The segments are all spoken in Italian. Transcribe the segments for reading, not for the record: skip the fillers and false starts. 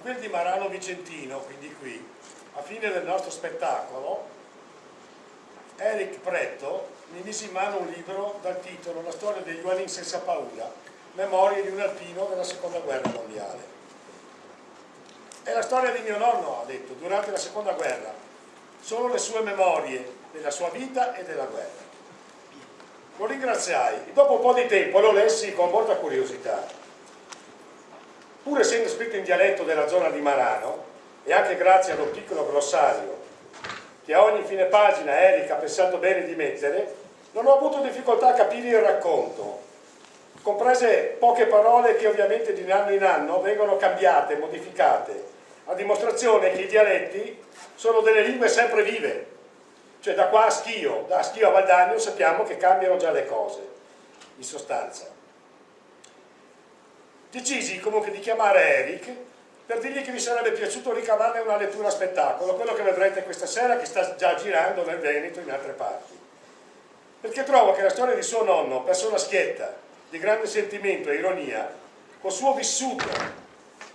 quel di Marano Vicentino, quindi qui, a fine del nostro spettacolo, Eric Pretto mi mise in mano un libro dal titolo La storia degli uomini senza paura, memorie di un alpino della seconda guerra mondiale. È la storia di mio nonno, ha detto, durante la seconda guerra. Sono le sue memorie della sua vita e della guerra. Lo ringraziai e dopo un po' di tempo lo lessi con molta curiosità. Pur essendo scritto in dialetto della zona di Marano, e anche grazie allo piccolo glossario che a ogni fine pagina Eric ha pensato bene di mettere, non ho avuto difficoltà a capire il racconto, comprese poche parole che ovviamente di anno in anno vengono cambiate, modificate, a dimostrazione che i dialetti sono delle lingue sempre vive. Cioè da qua a Schio, da Schio a Valdagno sappiamo che cambiano già le cose, in sostanza. Decisi comunque di chiamare Eric per dirgli che mi sarebbe piaciuto ricavarne una lettura a spettacolo, quello che vedrete questa sera, che sta già girando nel Veneto e in altre parti. Perché trovo che la storia di suo nonno, persona schietta, di grande sentimento e ironia, col suo vissuto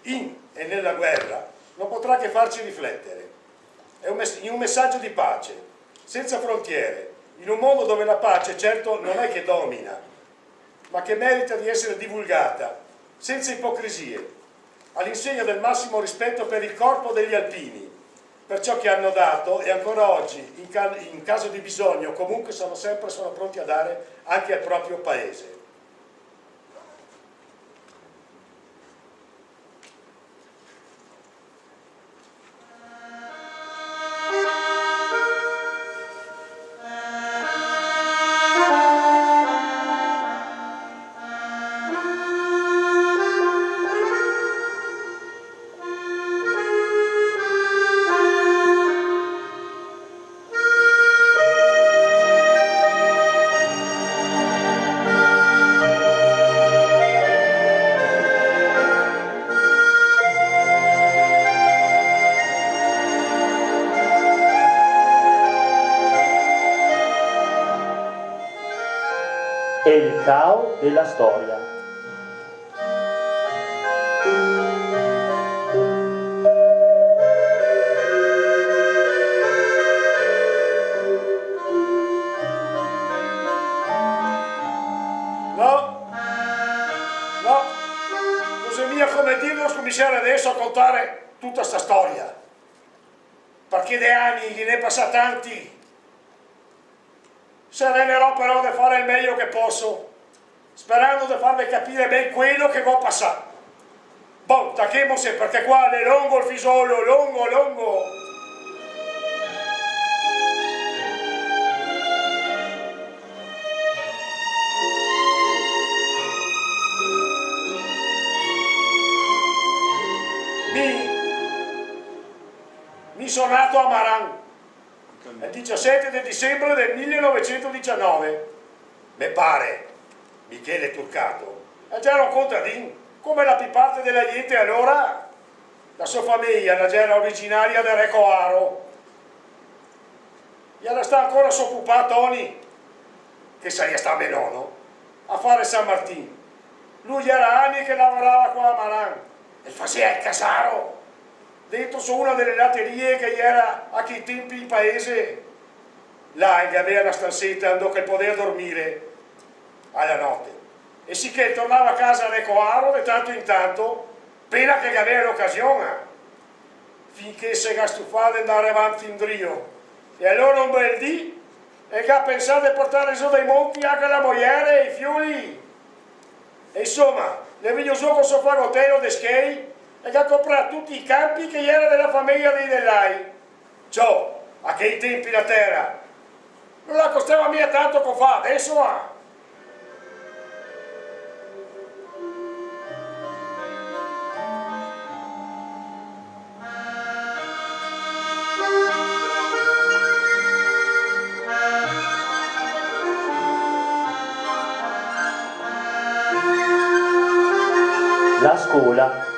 in e nella guerra, non potrà che farci riflettere. È un messaggio di pace, senza frontiere, in un mondo dove la pace certo non è che domina, ma che merita di essere divulgata, senza ipocrisie, all'insegna del massimo rispetto per il corpo degli alpini, per ciò che hanno dato e ancora oggi, in caso di bisogno, comunque sono pronti a dare anche al proprio paese. È il caos della storia. No, bisogna come dirlo, cominciare adesso a contare tutta sta storia, perché dei anni ne passa tanti. Serenerò però di fare il meglio che posso, sperando di farvi capire ben quello che va a passare. Bon, tacchemose perché qua è lungo il fisolo, lungo. Mi sono nato a Maran il 17 di dicembre del 1919. Mi pare, Michele Turcato, è già un contadino, come la più parte della gente allora. La sua famiglia era originaria del Recoaro. E ora sta ancora suo papà Tony, che sai sta mio nonno, a fare San Martino. Lui era anni che lavorava qua a Maran e faceva il casaro dentro su una delle latterie che era a quei tempi in paese. Là che aveva una stanzetta dove poteva dormire alla notte. E sì che tornava a casa a Recoaro di tanto in tanto, appena che aveva l'occasione, finché si era stufato di andare avanti in Drio. E allora un bel dì, e che ha pensato di portare su dai monti anche la mogliere e i fiori. E insomma, le veglio su con suo fagottello di skate e che ha comprato tutti i campi che era della famiglia dei Dellai. Ciò, a quei tempi la terra non la costava mica tanto come fa adesso, ma. La scuola.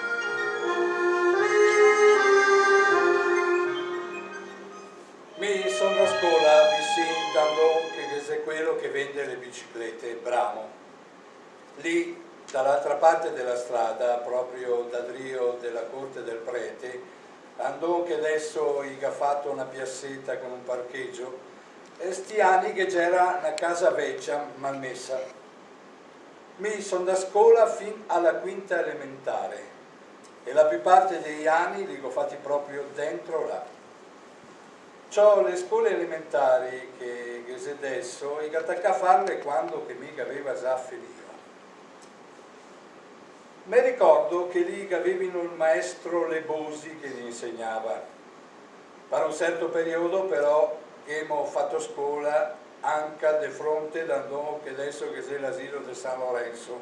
Mi sono a scuola vicino che è quello che vende le biciclette, Bramo. Lì dall'altra parte della strada, proprio da Drio della Corte del Prete, andò che adesso ha fatto una piazzetta con un parcheggio, e sti anni che c'era una casa vecchia, malmessa. Mi sono da scuola fin alla quinta elementare e la più parte degli anni li ho fatti proprio dentro là. C'ho le scuole elementari che adesso e attacca a farle quando che mica aveva già finito. Mi ricordo che lì avevano il maestro Lebosi che mi insegnava. Per un certo periodo però abbiamo fatto scuola anche di fronte da noi che adesso che c'è l'asilo di San Lorenzo.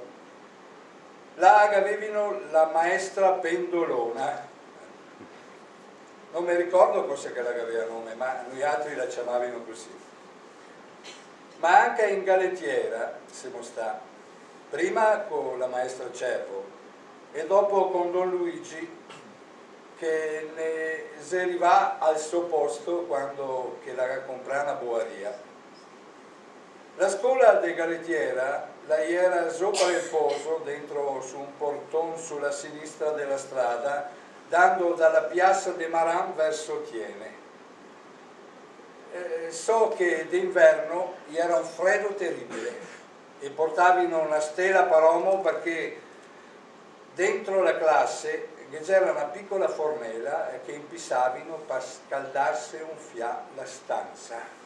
Là avevano la maestra Pendolona. Non mi ricordo cosa che la aveva nome, ma noi altri la chiamavano così. Ma anche in Galetiera siamo stati, prima con la maestra Cervo e dopo con Don Luigi che ne si arriva al suo posto quando che la comprò una boaria. La scuola di Galetiera la era sopra il poso, dentro su un portone sulla sinistra della strada, dando dalla piazza de Maran verso Tiene. So che d'inverno era un freddo terribile e portavano una stella per uomo perché dentro la classe c'era una piccola fornella che impissavano per scaldarsi un fià la stanza.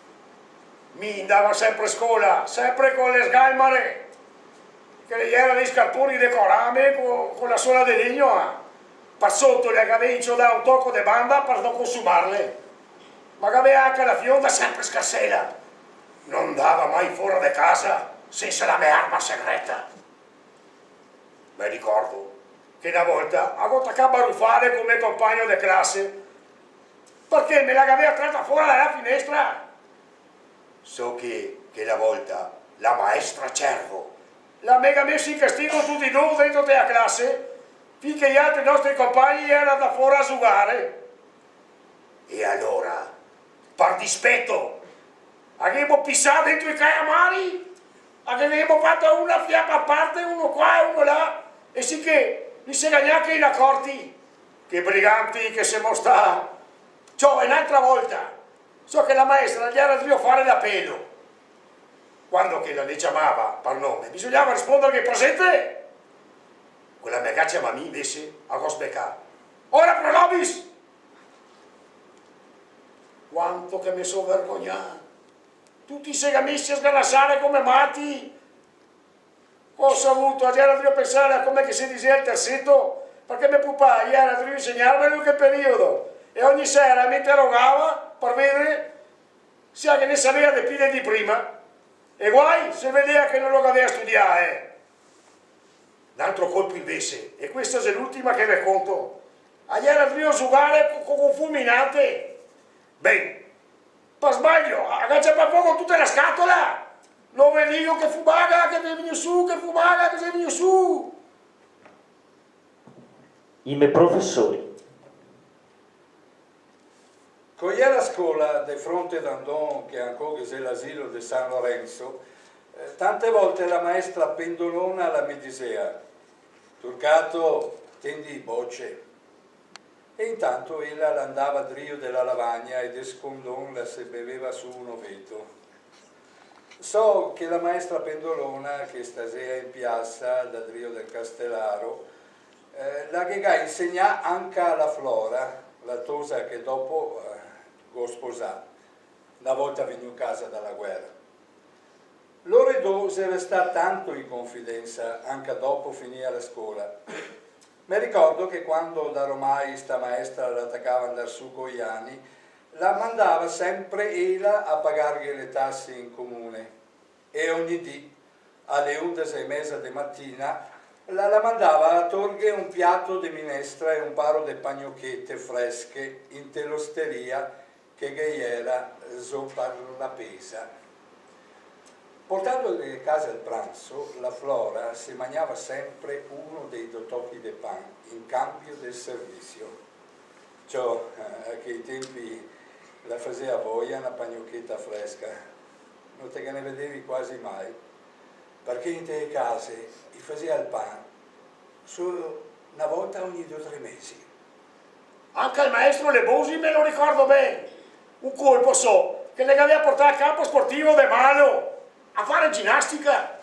Mi andava sempre a scuola, sempre con le sgalmare, che gli erano dei scarponi di corame con la sola di legno. Per sotto le avevo da un tocco di bamba per non consumarle, ma aveva anche la fionda sempre scarsela. Non andava mai fuori di casa senza la mia arma segreta. Mi ricordo che una volta avevo attaccato a ruffare con mio compagno di classe perché me la aveva tratta fuori dalla finestra. So che la volta la maestra Cervo l'ha mega messo in castigo tutti noi dentro della classe finché gli altri nostri compagni erano da fuori a giocare. E allora, per dispetto, abbiamo pissato dentro i calamari, abbiamo fatto una fiamma a parte, uno qua e uno là, e sì che non si era neanche in accorti. Che briganti che siamo stati. Ciò è un'altra volta. So che la maestra gli era dovuto fare l'appello. Quando che la chiamava per nome, bisognava rispondere che presente. Quella mia caccia ma mi invece a Gosbeca. Ora pro nobis! Quanto che mi sono vergognato! Tutti si erano messi a sgalassare come matti! Ho saputo, era devo pensare a come che si diceva il terzetto, perché mio papà era devo insegnarmelo in che periodo. E ogni sera mi interrogava per vedere se anche ne sapeva di più di prima. E guai se vedeva che non lo aveva studiato. L'altro colpo invece, e questa è l'ultima che vi conto, era devo giocare con fulminante. Beh, per sbaglio, aggancia per fuoco tutta la scatola. Non vedivo che fumava, che veniva su, che fumava, che veniva su. I miei professori. Con la scuola di fronte d'Andon, che ancora c'è l'asilo di San Lorenzo, tante volte la maestra Pendolona la mi diceva Turcato, tendi bocce. E intanto ella andava a Drio della Lavagna e de scondon la se beveva su un ovetto. So che la maestra Pendolona, che stasera in piazza da Drio del Castellaro, la che insegna anche alla Flora, la tosa che dopo go sposà, una volta venuto a casa dalla guerra. Loro due si resta tanto in confidenza anche dopo finire la scuola. Mi ricordo che quando da Romai sta maestra l'attaccava ad andare su con gli anni, la mandava sempre ella a pagargli le tasse in comune e ogni dì alle 11:30 di mattina la mandava a torgere un piatto di minestra e un paro di pagnocchette fresche in telosteria che era sopra la pesa. Portando a casa il pranzo, la Flora si mangiava sempre uno dei 2 tocchi di pan in cambio del servizio. Cioè, a quei tempi la faceva voglia una pagnocchetta fresca, non te che ne vedevi quasi mai. perché in te case gli faceva il pane solo una volta ogni 2 o 3 mesi. Anche il maestro Lebosi me lo ricordo bene. Un colpo so che le aveva portato a campo sportivo de Malo a fare ginnastica.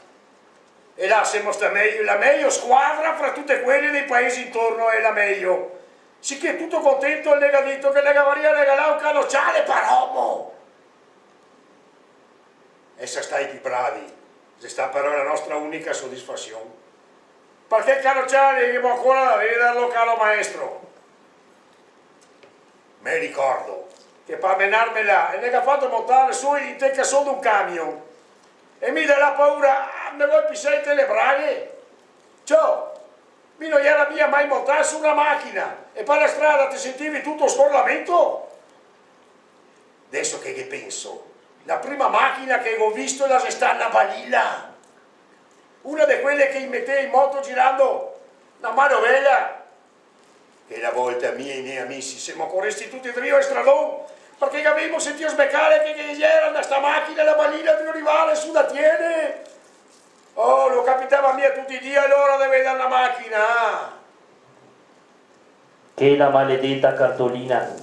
E là siamo la meglio squadra fra tutte quelle dei paesi intorno è la meglio. Sicché tutto contento il negadito che le cavaria regalava un canocciale paromo. Essa stai più bravi, se sta però la nostra unica soddisfazione. Perché il canocciale devo ancora da vederlo, caro maestro. Me ricordo che per menarmela ne ha fatto montare su in te che sono un camion e mi dà la paura, me vuoi pisare le braghe? Ciao, mi non era mia mai montare su una macchina e per la strada ti sentivi tutto scorlamento? Adesso che penso, la prima macchina che ho visto è la Sestanna Balilla, una di quelle che mettei in moto girando una manovella. Che la volta a me e i miei amici siamo corresti tutti e 3 a stradone perché avevamo sentito sbeccare che era da sta macchina la balina di un rivale su da tiene. Oh, lo capitava a me tutti i giorni, allora deve vedere la macchina. Che la maledetta cartolina.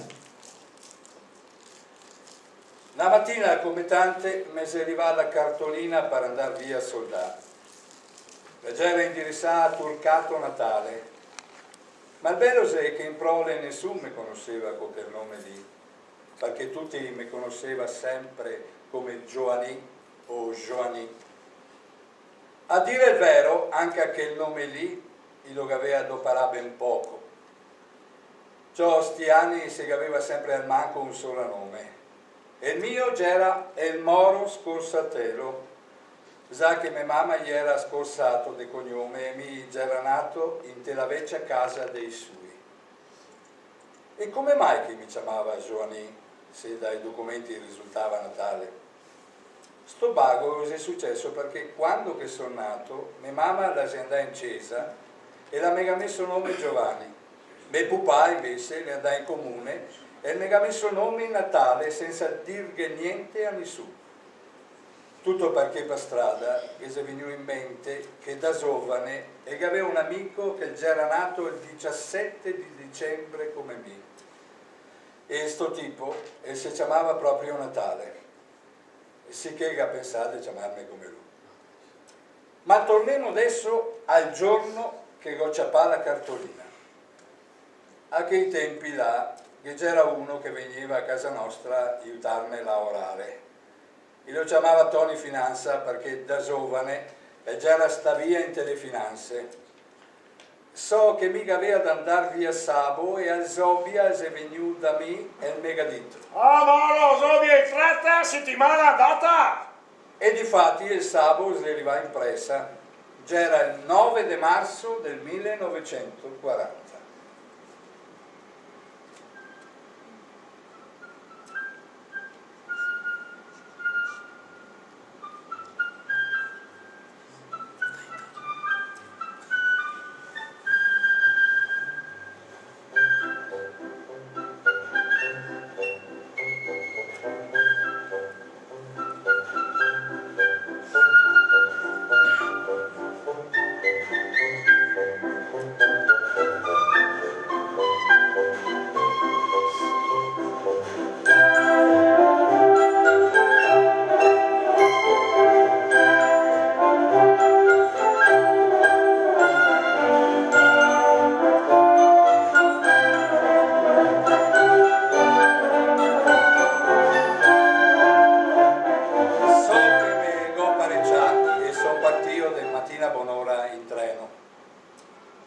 Una mattina, come tante, mi serviva la cartolina per andare via a soldare. La era indirizzata a Turcato Natale. Ma il bello è che in prole nessuno mi conosceva con quel nome lì, perché tutti mi conoscevano sempre come Giovanni o Giovanni. A dire il vero, anche che il nome lì lo aveva adoperato ben poco. Ciò sti anni si aveva sempre al manco un solo nome. E il mio era El Moro Scorsatelo, sa che mia mamma gli era scorsato di cognome e mi era nato in la vecchia casa dei suoi. E come mai che mi chiamava Giovanni se dai documenti risultava Natale? Sto bago è successo perché quando che sono nato mia mamma la si andava in chiesa e la mi ha messo nome Giovanni. Mio papà invece le andava in comune e mi ha messo nome Natale senza dirghe niente a nessuno. Tutto perché per strada mi è venuto in mente che da giovane e che aveva un amico che era nato il 17 di dicembre come me. E sto tipo si chiamava proprio Natale. E sì che ha pensato di chiamarmi come lui. Ma torniamo adesso al giorno che ho ciappato la cartolina. A quei tempi là che c'era uno che veniva a casa nostra a aiutarmi a lavorare. E lo chiamava Tony Finanza perché da giovane già sta via in telefinanze. So che mica aveva da andare via Sabo e al Zobia è venuto da me e mi ha detto. Ah, ma lo Zobia è tratta, settimana andata! E difatti il Sabo si arriva in pressa. Già era il 9 di marzo del 1940.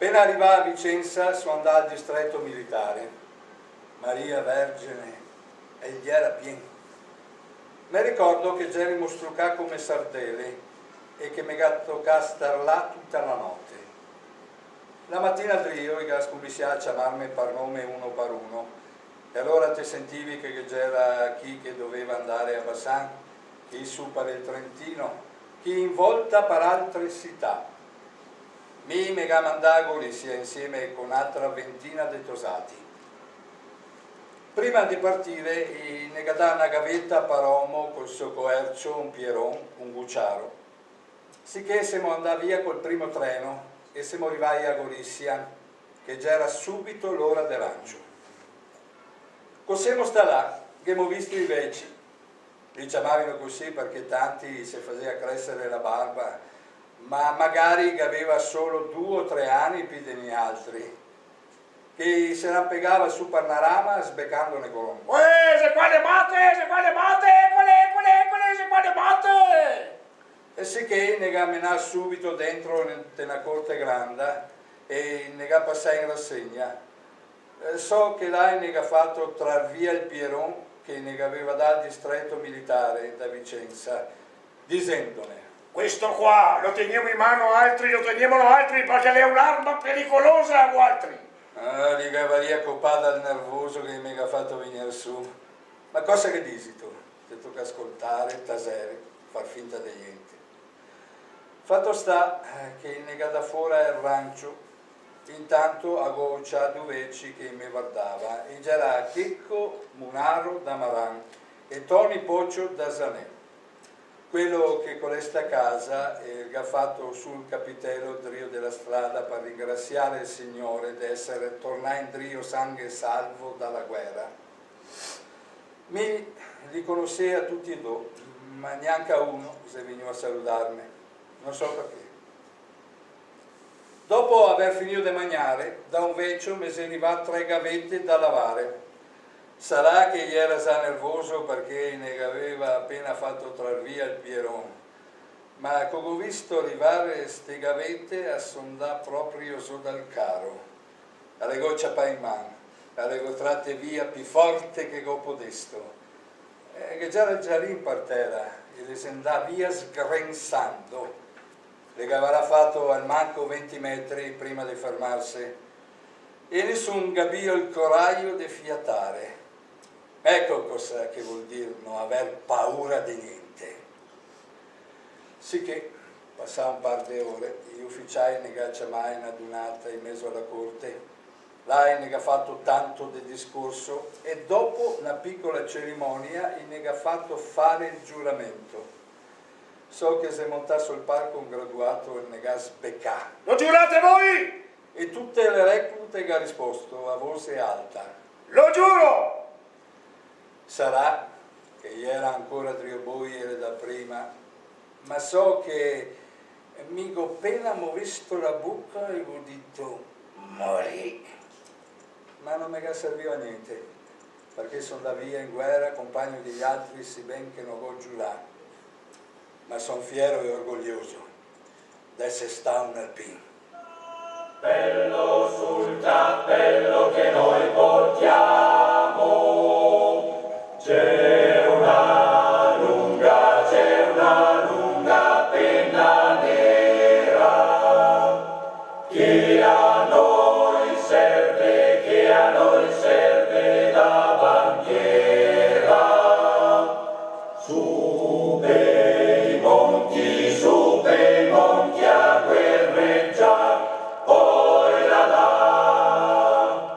Appena arrivai a Vicenza sono andato al distretto militare. Maria Vergine, e gli era pieno. Mi ricordo che c'erimo struccati come sardelle e che mi ha toccato star là tutta la notte. La mattina Drio i gas cominciava a chiamarmi per nome uno per uno e allora ti sentivi che c'era chi che doveva andare a Bassan, chi su per il Trentino, chi in volta per altre città. Mi ha mandato sia insieme con un'altra ventina di tosati. Prima di partire ne ha dato una gavetta per uomo col suo coercio, un pieron, un gucciaro. Sicché siamo andati via col primo treno e siamo arrivati a Gorissia, che già era subito l'ora dell'ancio. Cosiamo sta là, che abbiamo visto i vecchi, li chiamavano così perché tanti si faceva crescere la barba, ma magari che aveva solo 2 o 3 anni più di noi altri, che se la piegava su panorama sbeccandone con. Se qua le matte, se qua le matte, se qua le matte! E sì che ne ha menato subito dentro nella corte grande e ne ha passato in rassegna. So che là ne ha fatto trar via il Pieron che ne aveva dato il distretto militare da Vicenza, dicendone: questo qua lo teniamo in mano altri, lo teniamolo altri perché è un'arma pericolosa a altri. Ah, li cavaria coppata al nervoso che mi ha fatto venire su. Ma cosa che dici tu? Ti tocca ascoltare, tasere, far finta di niente. Fatto sta che ne da fuori il rancio, intanto a goccia 2 vecchi che mi guardava, e c'era Chicco Munaro da Maran e Toni Poccio da Zanè, quello che con questa casa ha fatto sul capitello drio della strada per ringraziare il Signore di essere tornato in drio sangue e salvo dalla guerra. Mi li conosceva tutti e 2, ma neanche a uno se veniva a salutarmi. Non so perché. Dopo aver finito di mangiare, da un vecchio mi sono arrivati 3 gavette da lavare. Sarà che gli era già nervoso perché ne aveva appena fatto trar via il Pieron, ma come ho visto arrivare queste gavette assondà proprio su dal carro. Alle goccia pa in mano, alle tratte via più forte che go podesto. Che già era già lì in parterra e le se andà via sgrensando. Le avrà fatto al manco 20 metri prima di fermarsi e nessun gabio il coraggio di fiatare. Ecco cosa che vuol dire non aver paura di niente. Sicché, passò un par di ore, gli ufficiali ne ha mai una adunata in mezzo alla corte, là ne ha fatto tanto di discorso e dopo una piccola cerimonia ne ha fatto fare il giuramento. So che se monta sul palco un graduato e ne ha sbeccato. Lo giurate voi? E tutte le reclute ha risposto a voce alta: Lo giuro! Sarà che era ancora trioboiere da prima, ma so che mica appena ho visto la bocca e ho detto morì. Ma non mi serviva a niente, perché sono da via in guerra, compagno degli altri, si ben che non ho giurato. Ma sono fiero e orgoglioso di essere stato un alpino. Bello sul cappello che noi portiamo, c'è una lunga penna nera che a noi serve da bandiera. Su per i monti a guerreggiar, poi là.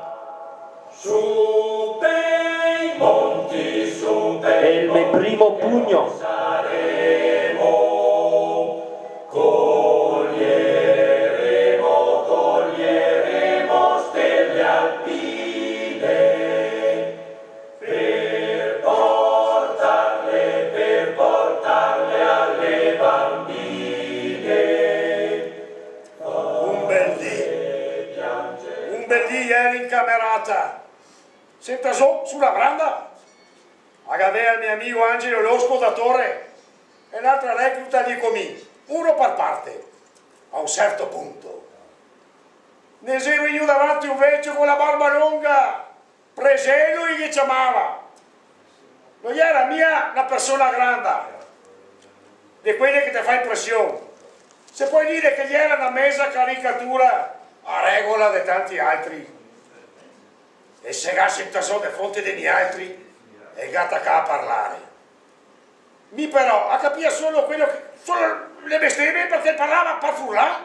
Su per i monti, su per È il mio primo pugno. saremo, coglieremo stelle alpine per portarle alle bambine. Un bel dì ieri in camerata. Senta sulla branda. Agavea il mio amico Angelo Losco da Torre e l'altra recluta di Comì, uno per parte. A un certo punto ne seguo io davanti un vecchio con la barba lunga, preselo e che chiamava. Non era mia una persona grande, di quelle che ti fa impressione. Se puoi dire che gli era una mesa caricatura a regola di tanti altri. E se gassi in tasso di fronte degli altri, è gatta a parlare. Mi però a capire solo le bestemmie perché parlava per furlà.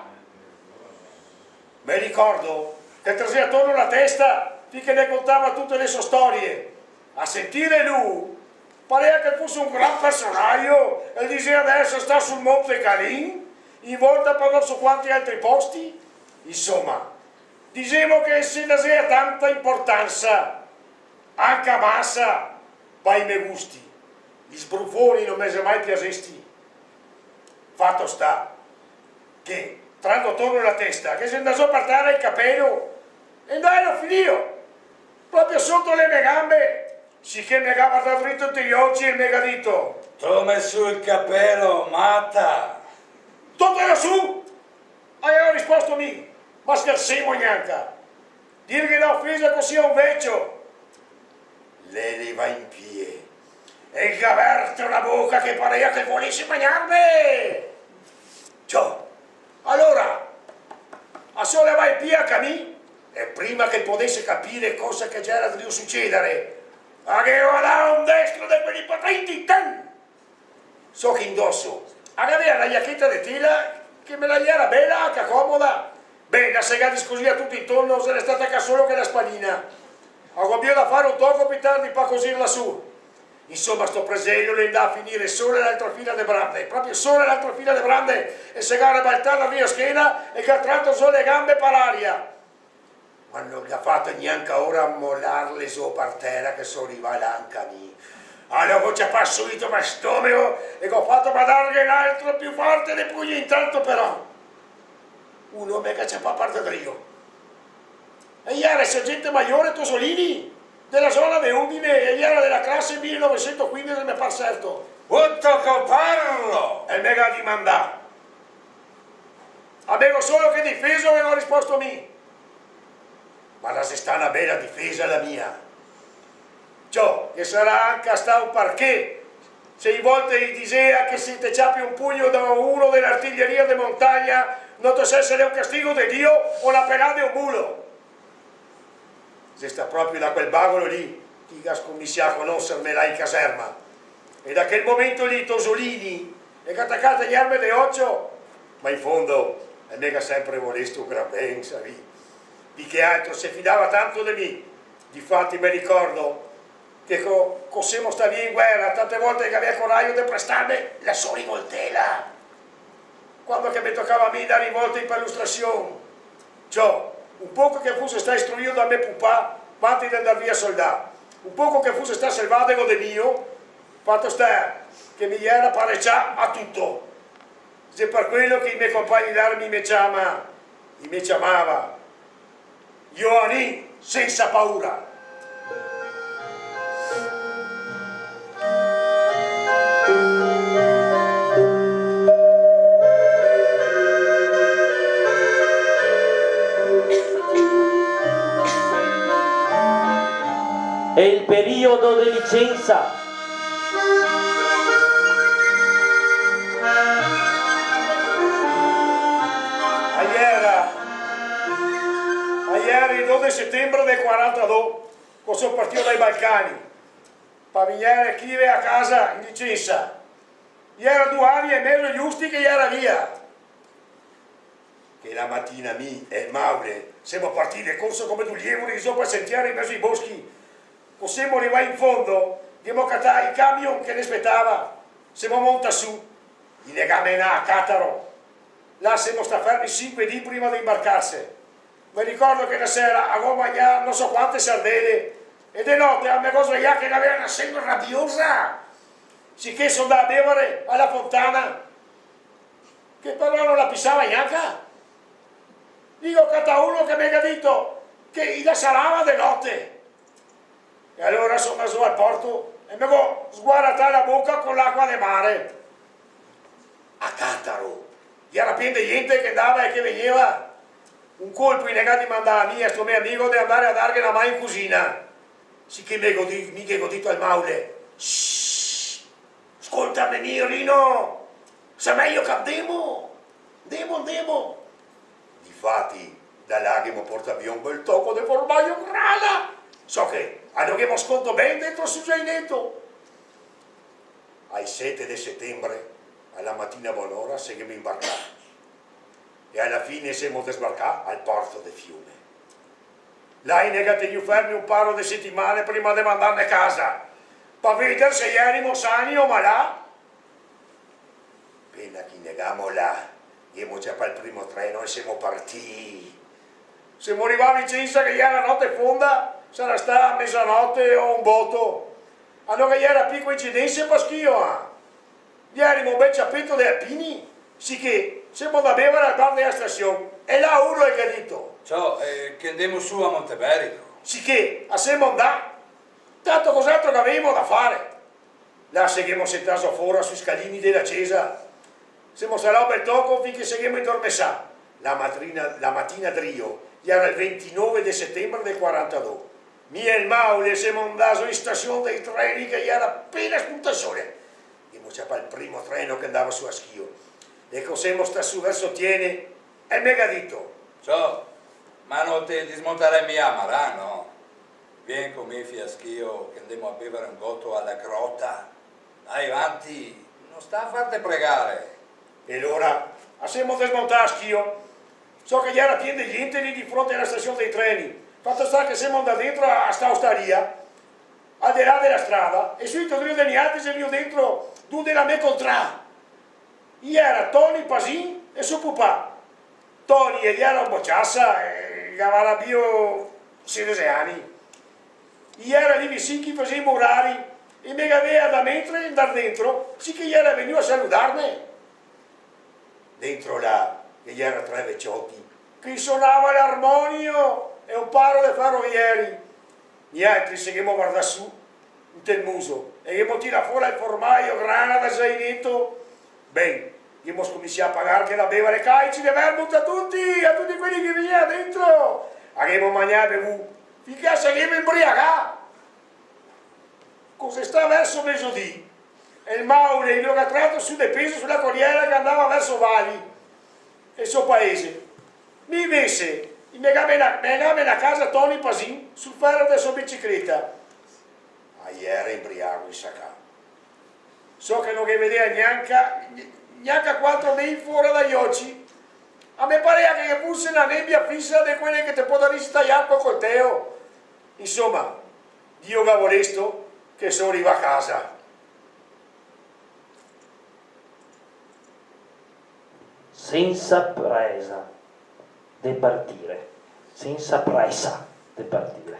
Mi ricordo che trasia attorno la testa finché ne contava tutte le sue storie. A sentire lui, pareva che fosse un gran personaggio e diceva adesso sta sul Monte Calin in volta per non so quanti altri posti. Insomma, dicevo che se da ha tanta importanza, anche a massa, per i miei gusti. Gli sbruffoni non mi sono mai piacesti. Fatto sta che, trando torno la testa, che se ne so partare il capello, e dai, l'ho finito, proprio sotto le mie gambe, sicché mi ha guardato dritto tutti gli occhi e mi ha detto: Tome su il cappello, matta! tutto lassù? Aveva risposto mi, ma scherziamo neanche. Dire che l'ha offesa così a un vecchio. Le leva in piedi e gli ha aperto la bocca che pareva che volesse mangiarmi. Ciò, allora, a solleva in piedi a camì e prima che potesse capire cosa che c'era dovuto succedere, aveva dato un destro di quelli potenti, so che indosso aveva la giacchetta di tela che me la era bella, che comoda. Beh, la segata così a tutto intorno, se n'è stata che solo che la spallina. Avevo da fare un tocco più tardi per cosirla su. Insomma, sto presello le andava a finire solo l'altra fila di brande, proprio solo l'altra fila di brande, e se gara baltata via schiena e che ha tratto solo le gambe per l'aria. Ma non gli ha fatto neanche ora a mollarle su per terra che sono arrivato anche a me. Allora ci ha passato ma stomaco e che ho fatto badare l'altro più forte dei pugni intanto però. Un uomo che ci ha fatto Dio. E ieri il sergente maggiore Tosolini della zona di Udine e ieri della classe 1915 mi par certo. Tutto che parlo! E me l'ha dimandato. Avevo solo che difeso e non ho risposto me. Ma la se sta una bella difesa la mia. Ciò che sarà anche stato un perché se in volte gli diceva che se te ciapi un pugno da uno dell'artiglieria di montagna non ti essere un castigo di Dio o la pelata di un mulo. Se sta proprio da quel bagolo lì ti ha scommissia a conoscermela in caserma e da quel momento lì Tosolini è attaccata gli armi di occhio, ma in fondo è mega sempre volesto un gran ben, savi. Di che altro si fidava tanto di me. Difatti mi ricordo che siamo stati in guerra tante volte che aveva coraggio di prestarmi la sua rivoltella quando che mi toccava a me dare rivolte in perlustrazione. Ciò, un poco che fosse stato istruito da me papà quanto di andare via soldato, un poco che fosse stato selvatico di mio, fatto sta che mi era pareggiato a tutto. Se per quello che i miei compagni d'armi mi chiamava Ioanni senza paura. È il periodo di licenza. Ieri, il 12 settembre del 42, quando sono partito dai Balcani, per venire chi a casa in licenza. Ieri 2 anni e mezzo giusti che era via. Che la mattina mi e il Maure siamo partiti corso come due lievoli sopra il sentiero in mezzo ai boschi. Quando siamo arrivati in fondo, abbiamo cattato il camion che ne aspettava. Siamo montati su, gli legame a Cataro. Là siamo stati fermi 5 dì prima di imbarcarsi. Mi ricordo che la sera avevo mangiato non so quante sardelle e di notte avevo svegliato che aveva una sega rabbiosa. Sicché sono andato a bere alla fontana, che però non la pisava neanche. Dico che uno che mi ha detto che la salava di notte. E allora sono andato al porto e mi ho sguardato la bocca con l'acqua del mare. A Cataro, era pieno di gente che andava e che veniva. Un colpo in negato di mandare a me e a questo mio amico di andare a dargli una mano in cucina. Sicché mi ho detto al Maule: ascoltami mio Rino, se meglio che andiamo. Difatti, da là abbiamo portato via un bel tocco di formaggio grana. So che abbiamo sconto ben dentro sul zainetto. Ai 7 di settembre, alla mattina a buon'ora, seguiamo imbarcati. E alla fine siamo sbarcati al porto del fiume. Là in negato gli fermi un paio di settimane prima di mandarne a casa, per vedere se erano sani o malà. Appena che negamo là, Abbiamo già per il primo treno e siamo partiti. Siamo arrivati a Vicenza che era notte fonda, sarà stata a mezzanotte o un botto. Allora era più coincidenza per schio. Ieri un bel ciappetto dei alpini, sì che siamo da bere al bar della stazione e là uno è cadito. Ciao, che andiamo su a Monteberico. Sì che a siamo andati, tanto cos'altro che avevamo da fare. Là seguiamo sentato fuori sui scalini della chiesa. Siamo stati per tocco finché seguiamo in dormessà. La mattina Drio, era il 29 di settembre del 42. Mia e il Maule siamo andati in stazione dei treni che era appena spuntazione. Abbiamo già il primo treno che andava su a schio. E cos'è sta su verso Tiene e mi ha detto: Ciao, ma non ti dismontare mia Marano? Vieni con me a schio che andiamo a bere un gotto alla grotta. Dai avanti, non sta a farti pregare. E allora siamo desmontati a schio. So che gli era pieno di gente lì di fronte alla stazione dei treni. Fatto sta che siamo andati dentro a sta osteria, al di là della strada, e sui Rio degli altri c'è lì dentro due della me contraa. Gli era Tony Pasin e suo papà. Tony gli era un bocciassa e aveva bio 16 anni. Gli era lì vicino che faceva i murari e mi aveva da mentre andare dentro, sì che gli era venuto a salutarmi. Dentro là, che gli era tre vecchiotti, che suonava l'armonio e un paro di ferrovieri. Gli altri seguiamo guardare su, in tel muso, e abbiamo tirato fuori il formaio grana da zainetto. Ben, abbiamo cominciato a pagare che la beva le caici di vermouth a tutti quelli che venivano dentro. Abbiamo mangiato e bevuto, finché seguiamo imbriacati. Cosa sta verso mezzodì? E il Maule il ha tratto su dei pesi sulla corriera che andava verso Vali e il suo paese. Mi visse, mi andava a casa Tony Pasin sul ferro della sua bicicletta. Ieri imbriaco in sacca. So che non che vedeva neanche quattro dei fuori dagli occhi. A me parea che fosse una nebbia fissa di quelle che ti può dare stagliare col coltello. Insomma, Dio che volesto che sono arrivato a casa. Senza presa de partire. Senza pressa de partire.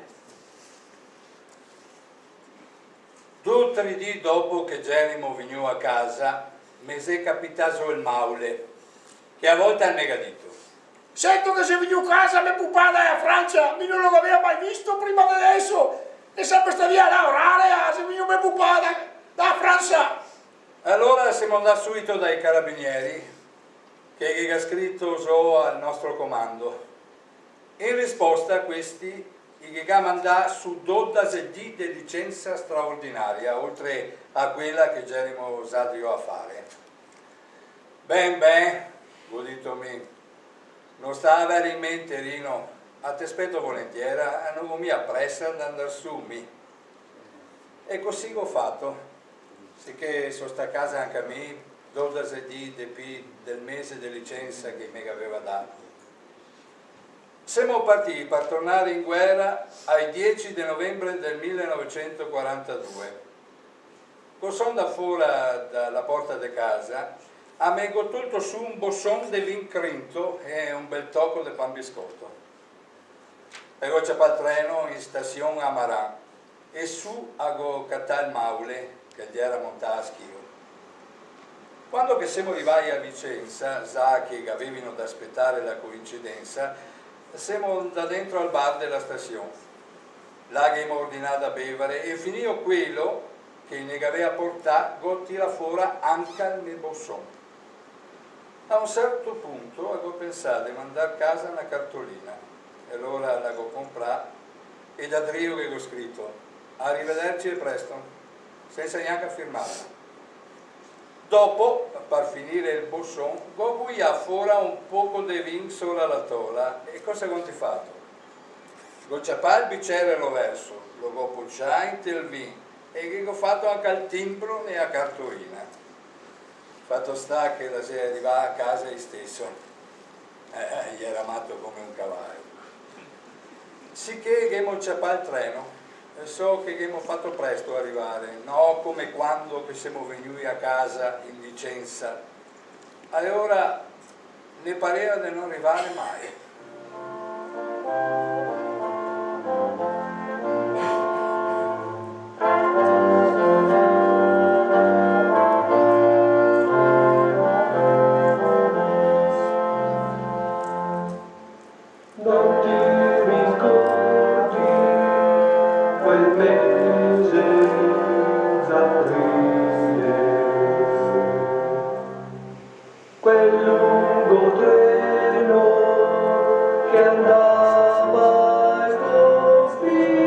2 o 3 giorni dopo che Gerimo veniva a casa, mi è capitato il Maule, che a volte ha negato. Sento che sei venuto a casa, mi pupada a Francia, mi non lo aveva mai visto prima di adesso, e sempre sta via a lavorare, sei venuto a pupada da Francia. Allora siamo andati subito dai carabinieri, che ha scritto so al nostro comando. In risposta a questi, gli ha mandato su 12 giorni di licenza straordinaria, oltre a quella che Gerimo osato a fare. Ben, ho detto me, non sta a avere in mente, Rino, a te aspetto volentieri, non mi appressa ad andare su, mi. E così ho fatto, sicché sono sta a casa anche a me, 12 giorni del mese di licenza che mi aveva dato. Siamo partiti per tornare in guerra ai 10 di novembre del 1942. Quando sono da fuori dalla porta di casa, a me ho tolto su un bosson di vin crinto e un bel tocco di pan biscotto. E ho c'è il treno in stazione a Maran e su a cattare il Maule, che gli era montato a schio. Quando che siamo arrivati a Vicenza, sa che avevano da aspettare la coincidenza, siamo da dentro al bar della stazione. Là abbiamo ordinato a bevere e finito quello che ne aveva portato, go tira fuori anche il mio bosson. A un certo punto ho pensato di mandare a casa una cartolina e allora l'avevo comprata e da Drio che ho scritto arrivederci e presto, senza neanche firmare. Dopo, per finire il bosson, ho buiato fuori un poco di vino sopra la tola e cosa ho fatto? Ho ciappato il bicchiere lo verso, lo ho pucciato in il vino e ho fatto anche il timbro e la cartolina. Fatto sta che la sera arrivava a casa io stesso, gli era matto come un cavallo. Sicché abbiamo ciappato il treno. E so che abbiamo fatto presto arrivare, no come quando che siamo venuti a casa in Vicenza. Allora ne pareva di non arrivare mai. Non ti ricordi quel mese d'aprile, quel lungo treno che andava ai confini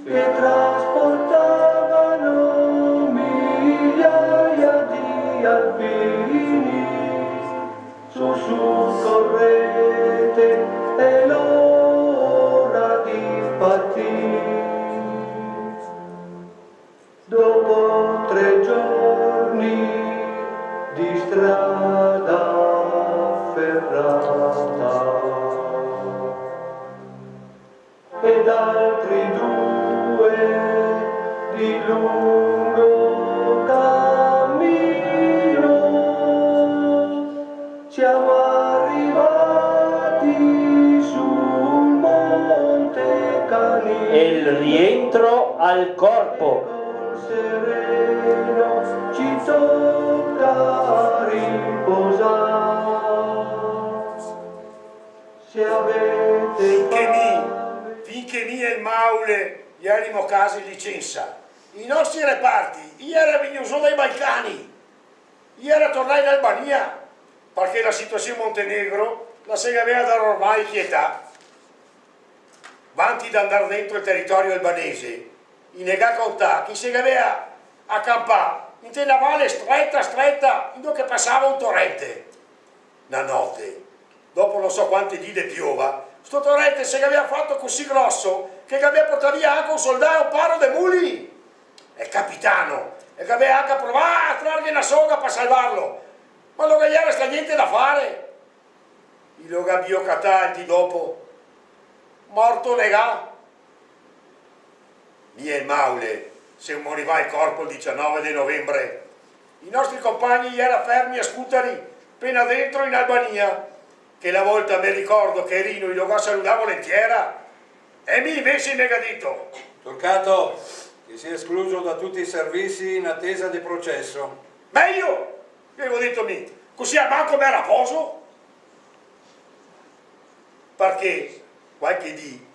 e trasportavano migliaia di alpini. Sussurrete è l'ora di partire. Dopo 3 giorni di strada ferrata ed altri 2 di lungo cammino, siamo arrivati sul Monte Canino. E il rientro al corpo. Col sereno ci tocca riposare. Se avete Finché mi e il Maule gli erano casi in licenza. I nostri reparti, io era venuto dai Balcani, io era tornato in Albania, perché la situazione in Montenegro la si aveva da ormai quietà. Vanti da andare dentro il territorio albanese, in nega contà, chi si aveva accampato in una valle stretta, in dove passava un torrente. Una notte, dopo non so quanti dì di piova, sto torrente si aveva fatto così grosso che aveva portato via anche un soldato e un paro di muli. E il capitano, e che aveva anche provato a trargli una soga per salvarlo. Ma non gli era niente da fare. Il lo gabbio di dopo, morto negà. Mie e il Maule, se moriva il corpo il 19 di novembre, i nostri compagni gli era fermi a scutari, appena dentro in Albania, che la volta mi ricordo che Rino lo salutava volentiera, e mi invece in negadito. Turcato, ti sei escluso da tutti i servizi in attesa di processo. Ma io avevo detto me, così a manco mi era poso? Perché qualche dì,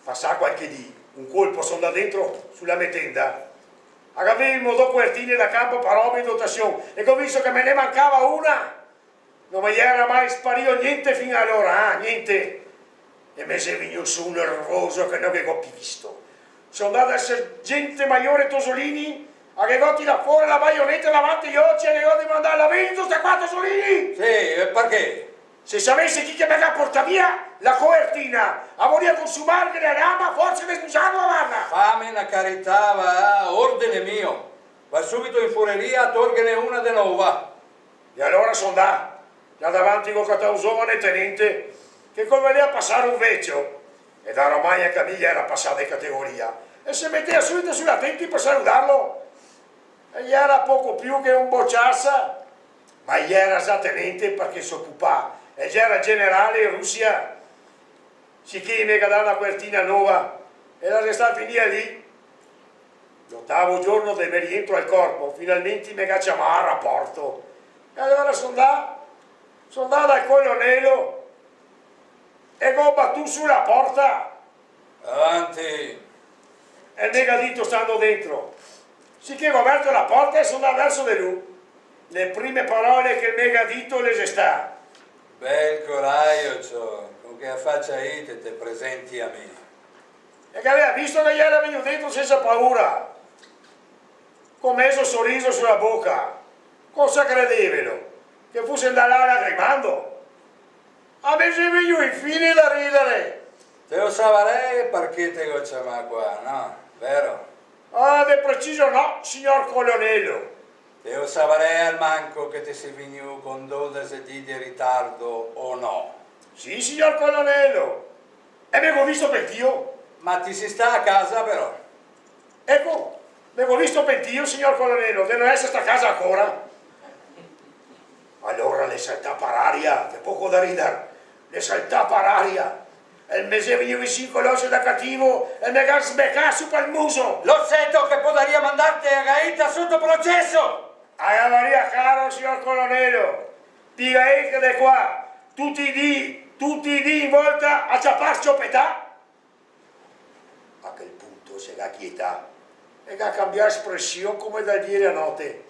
passà qualche dì, un colpo sono da dentro sulla mia tenda, avevamo 2 quartine da campo per roba in dotazione e ho visto che me ne mancava una. Non mi era mai sparito niente fino allora, niente. E mi sei venuto su nervoso che non avevo più visto. Sono andato al sergente maggiore Tosolini, avevo tirato fuori la baionetta davanti agli occhi e avevo mandato la vita sta qua Tosolini. Sì, e perché? Se sapessi chi che mi ha portato via la coertina, a voler consumare la rama, forse mi scusavo la vanna. Fammi una carità, va, ordine mio. Va subito in fureria, torghene una de nuova. E allora sono andato, là davanti con un giovane tenente, che voleva passare un vecchio, e da ormai a Camiglia era passata in categoria, e si metteva subito sulla tenti per salutarlo. E gli era poco più che un bocciassa, ma gli era già tenente perché suo papà, e già era generale in Russia. Sicché mi ha dato una quartina nuova, e la restata finita lì. L'8° giorno del mio rientro al corpo, finalmente mi ha chiamato a rapporto. E allora sono andato al colonnello e ho battuto sulla porta. Avanti. E il megadito stando dentro. Sicché ho aperto la porta e sono andato verso di lui. Le prime parole che il megadito le sta. Bel coraggio, ciò. Con che faccia ite te presenti a me. E che aveva visto che gli era venuto dentro senza paura, con messo sorriso sulla bocca. Cosa credevano? Che fosse andato là lagrimando? A me si venuto infine da ridere. Te lo saprei perché te lo chiama qua, no? Vero? Ah, di preciso no, signor colonnello. Te lo saprei al manco che ti sei venuto con 12 dì di ritardo o no? Sì, signor colonnello. E mi avevo visto pentio. Ma ti si sta a casa però. Ecco, mi avevo visto pentio, signor colonnello, di non essere sta a casa ancora. Allora le saltà per aria, che poco da ridere, le saltà per aria. E il mese veniva vicino con l'osso da cattivo e mi ha sbeccato per il muso. Lo sento che poteria mandarte a Gaeta sotto processo! A Maria caro, signor colonnello, dica che da qua, tutti i dì in volta a ciapparci opetà. A quel punto si è quietà e ha cambiato espressione come da dire a notte.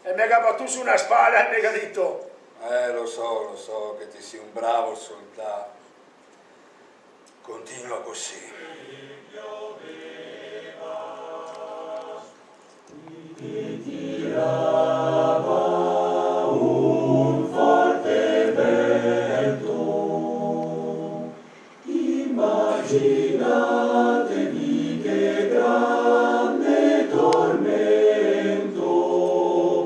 E mi ha battuto su una spalla e mi ha detto: lo so che ti sei un bravo soldato. Continua così. Un forte vento, immaginatevi che grande tormento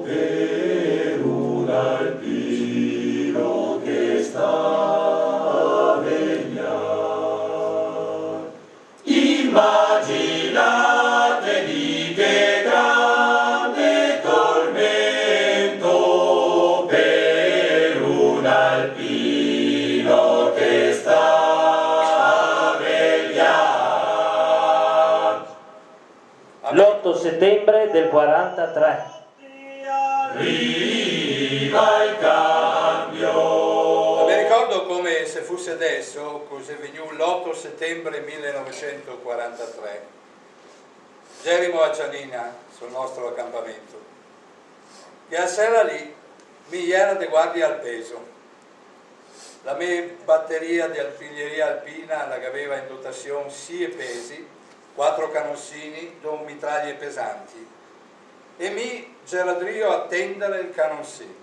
per un alpino che sta a vegliar. Immaginatevi che grande tormento per un alpino che sta a vegliar. L'8 settembre del 43. Arriva il cambio. Mi ricordo come se fosse adesso, così veniva l'8 settembre 1943. Gerimo a Cianina, sul nostro accampamento. E a sera lì mi era di guardia al peso. La mia batteria di artiglieria alpina la che aveva in dotazione sia pesi, 4 canoncini, 2 mitraglie pesanti. E mi geladrio a tendere il canonsino.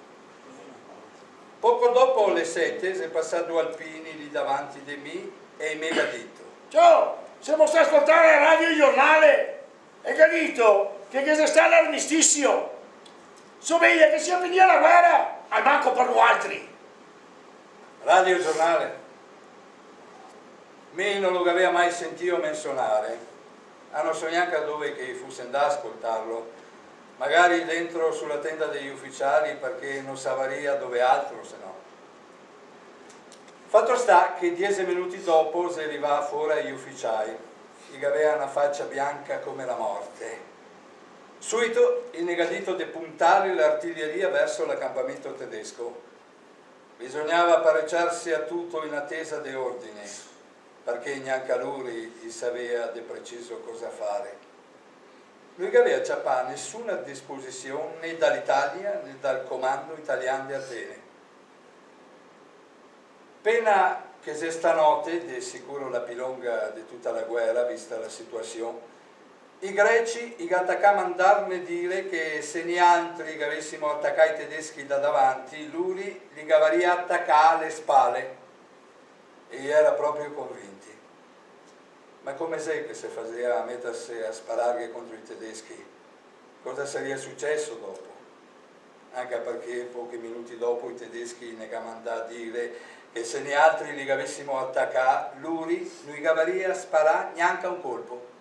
Poco dopo le 7 si è passato 2 alpini lì davanti di me e mi ha detto: ciao, siamo stati a ascoltare la radio il giornale e che ha detto che c'è stato l'armistizio. Somiglia che sia finita la guerra, al manco per noi altri. Radio giornale? Me non lo aveva mai sentito menzionare, non so neanche dove che fosse andato a ascoltarlo, magari dentro sulla tenda degli ufficiali perché non savaria dove altro se no. Fatto sta che 10 minuti dopo si arriva fuori agli ufficiali, che avevano una faccia bianca come la morte. Subito il negadito di puntare l'artiglieria verso l'accampamento tedesco. Bisognava apparecciarsi a tutto in attesa di ordini, perché neanche lui sapeva di preciso cosa fare. Lui che aveva già nessuna disposizione né dall'Italia né dal comando italiano di Atene. Pena che se stanotte, di sicuro la pilonga di tutta la guerra, vista la situazione, i greci gli attaccavano a andarne dire che se ne altri che avessimo attaccato i tedeschi da davanti, lui li avaria attaccare alle spalle, e era proprio convinti. Ma come sai che se faceva mettersi a sparare contro i tedeschi? Cosa sarebbe successo dopo? Anche perché pochi minuti dopo i tedeschi ne mandavano a dire che se ne altri li avessimo attaccato, lui avaria a sparare neanche un colpo.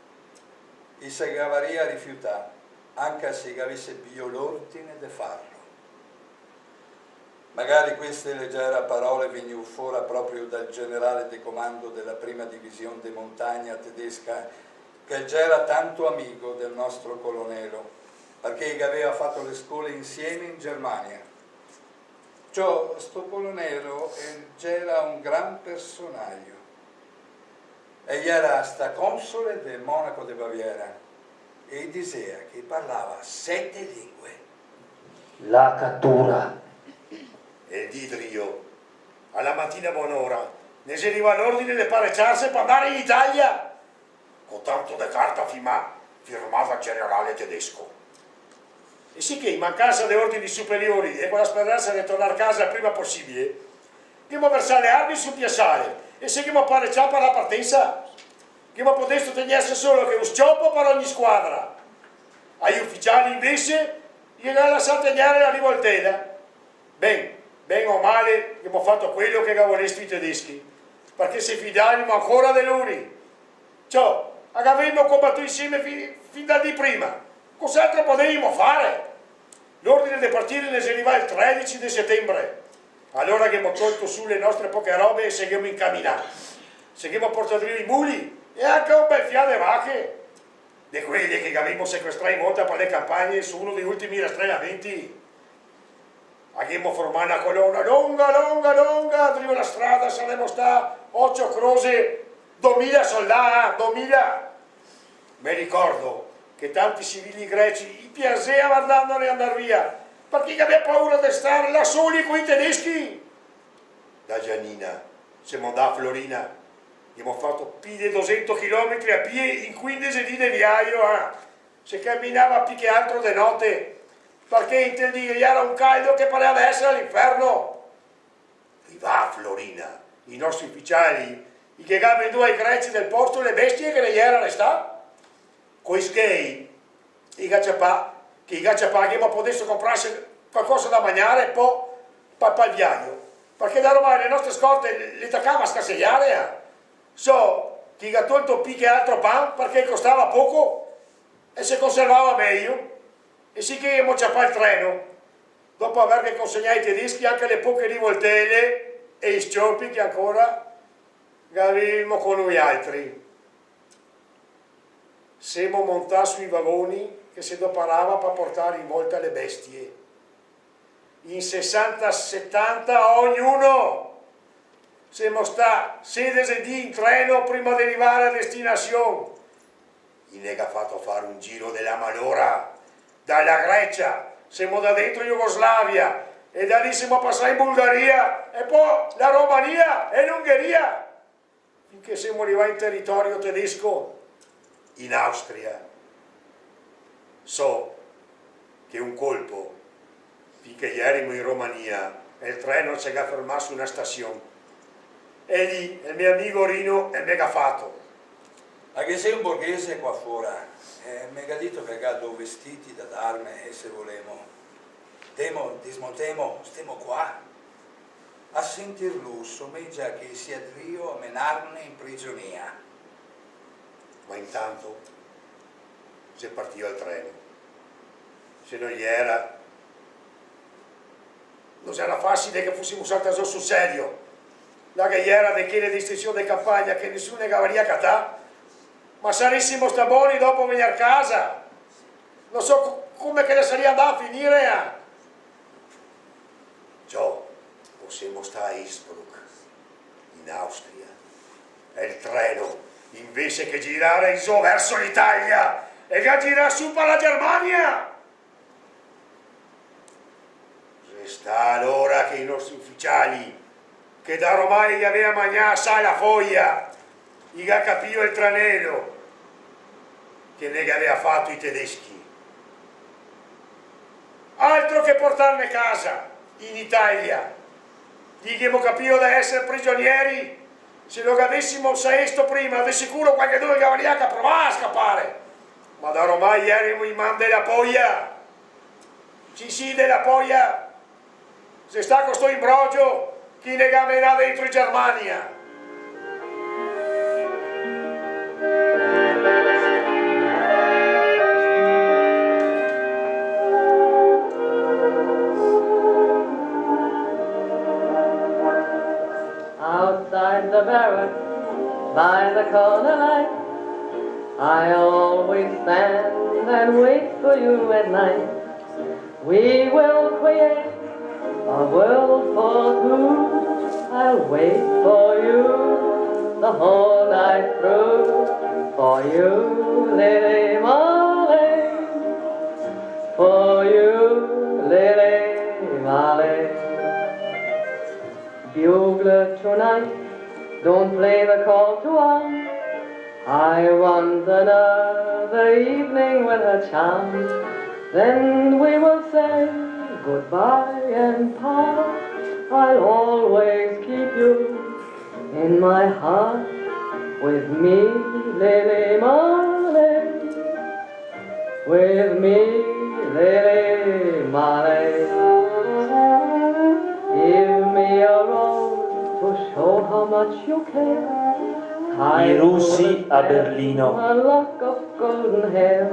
E si avaria a rifiutare, anche se avesse bio l'ordine di farlo. Magari queste leggere parole venivano fuori proprio dal generale di comando della prima divisione di montagna tedesca, che era tanto amico del nostro colonnello, perché aveva fatto le scuole insieme in Germania. Ciò, sto colonnello era un gran personaggio. Egli era sta console del Monaco di Baviera e diceva che parlava 7 lingue. La cattura. E il Didrio, alla mattina buon'ora, ne si arriva l'ordine di parecciarsi per andare in Italia, con tanto di carta firmata al generale tedesco. E sì che in mancanza di ordini superiori e con la speranza di tornare a casa il prima possibile, abbiamo versato le armi sul piazzale e seguiamo a parecciare per la partenza, che abbiamo potuto tenersi solo che un scioppo per ogni squadra. Agli ufficiali invece gli hanno lasciato tenere la rivoltella. Ben o male abbiamo fatto quello che avevano visto i tedeschi, perché si fidavamo ancora di loro. Ciò, avevamo combattuto insieme fin da di prima, cos'altro potevamo fare? L'ordine di partire ne si arriva il 13 di settembre. Allora che abbiamo tolto su le nostre poche robe e seguiamo incamminati. Seguiamo a portare i muli e anche un bel fiato di vacche. Di quelli che abbiamo sequestrati in volta per le campagne su uno degli ultimi rastrellamenti. Abbiamo formato una colonna lunga, drivo la strada, saremo sta 8 crose, 2000 soldati, 2000. Mi ricordo che tanti civili greci gli piaceva guardandoli andare via, perché aveva paura di stare là soli con i tedeschi. Da Giannina siamo andati a Florina, abbiamo fatto più di 200 km a piedi in 15 di viaggio, si camminava più che altro di notte, perché in quel dì era un caldo che pareva essere all'inferno. Arriva a Florina, i nostri ufficiali, i che gavano due ai greci del posto le bestie che ne erano restate. Coi skei, i gacciapà, che i gacciapà che potessero comprarsi qualcosa da mangiare e poi per il viaggio. Perché da ormai le nostre scorte le toccava a scasseggiare. So che ha tolto più che altro pan perché costava poco e si conservava meglio. E sì che abbiamo ciappato il treno, dopo aver consegnato ai tedeschi anche le poche rivoltelle e i scioppi che ancora avevamo con noi altri. Siamo montati sui vagoni che si doparava per portare in volta le bestie. In 60-70 ognuno. Siamo stati 16 giorni in treno prima di arrivare a destinazione. I nega fatto fare un giro della malora. Dalla Grecia, siamo da dentro Jugoslavia e da lì siamo passati in Bulgaria e poi la Romania e l'Ungheria finché siamo arrivati in territorio tedesco, in Austria. So che un colpo, finché ero in Romania e il treno ci ha fermato su una stazione e lì il mio amico Rino mi ha fatto. Anche sei un borghese qua fuori. Mi ha detto che ha due vestiti da darmi e se volemo. Temo, dismontemo, stiamo qua. A sentir lusso, già che sia Dio a menarne in prigionia. Ma intanto si partiva il treno. Se non gli era, non era facile che fossimo saltati sul serio. La che era di quelle distinzioni di campagna che nessuno ne cavaria catà. Ma sarissimo sta buoni dopo venire a casa. Non so come che ne sarebbe andato a finire. Gio, possiamo stare a Innsbruck, in Austria. E il treno, invece che girare in su verso l'Italia, e che girare su per la Germania. Resta allora che i nostri ufficiali, che da ormai gli aveva mangiato sai la foglia, gli ha capito il tranello che ne aveva fatto i tedeschi. Altro che portarne a casa in Italia, gli abbiamo capito da essere prigionieri. Se lo avessimo saputo prima, di sicuro qualche due cavaliaca provava a scappare, ma da ormai eravamo in man della poglia. Sì, della poglia. Se sta con sto imbrogio, chi ne gammerà dentro in Germania? Outside the barrack, by the corner light, I always stand and wait for you at night. We will create a world for two. I'll wait for you the whole night through. For you, Lily Marley. For you, Lily Marley. Bugler tonight, don't play the call to arms. I want another evening with her charms. Then we will say goodbye and part. I'll always keep you in my heart. With me, Lily Marley. With me, Lily Marley. Give me a rose to show how much you care. I russi a Berlino. A lock of golden hair.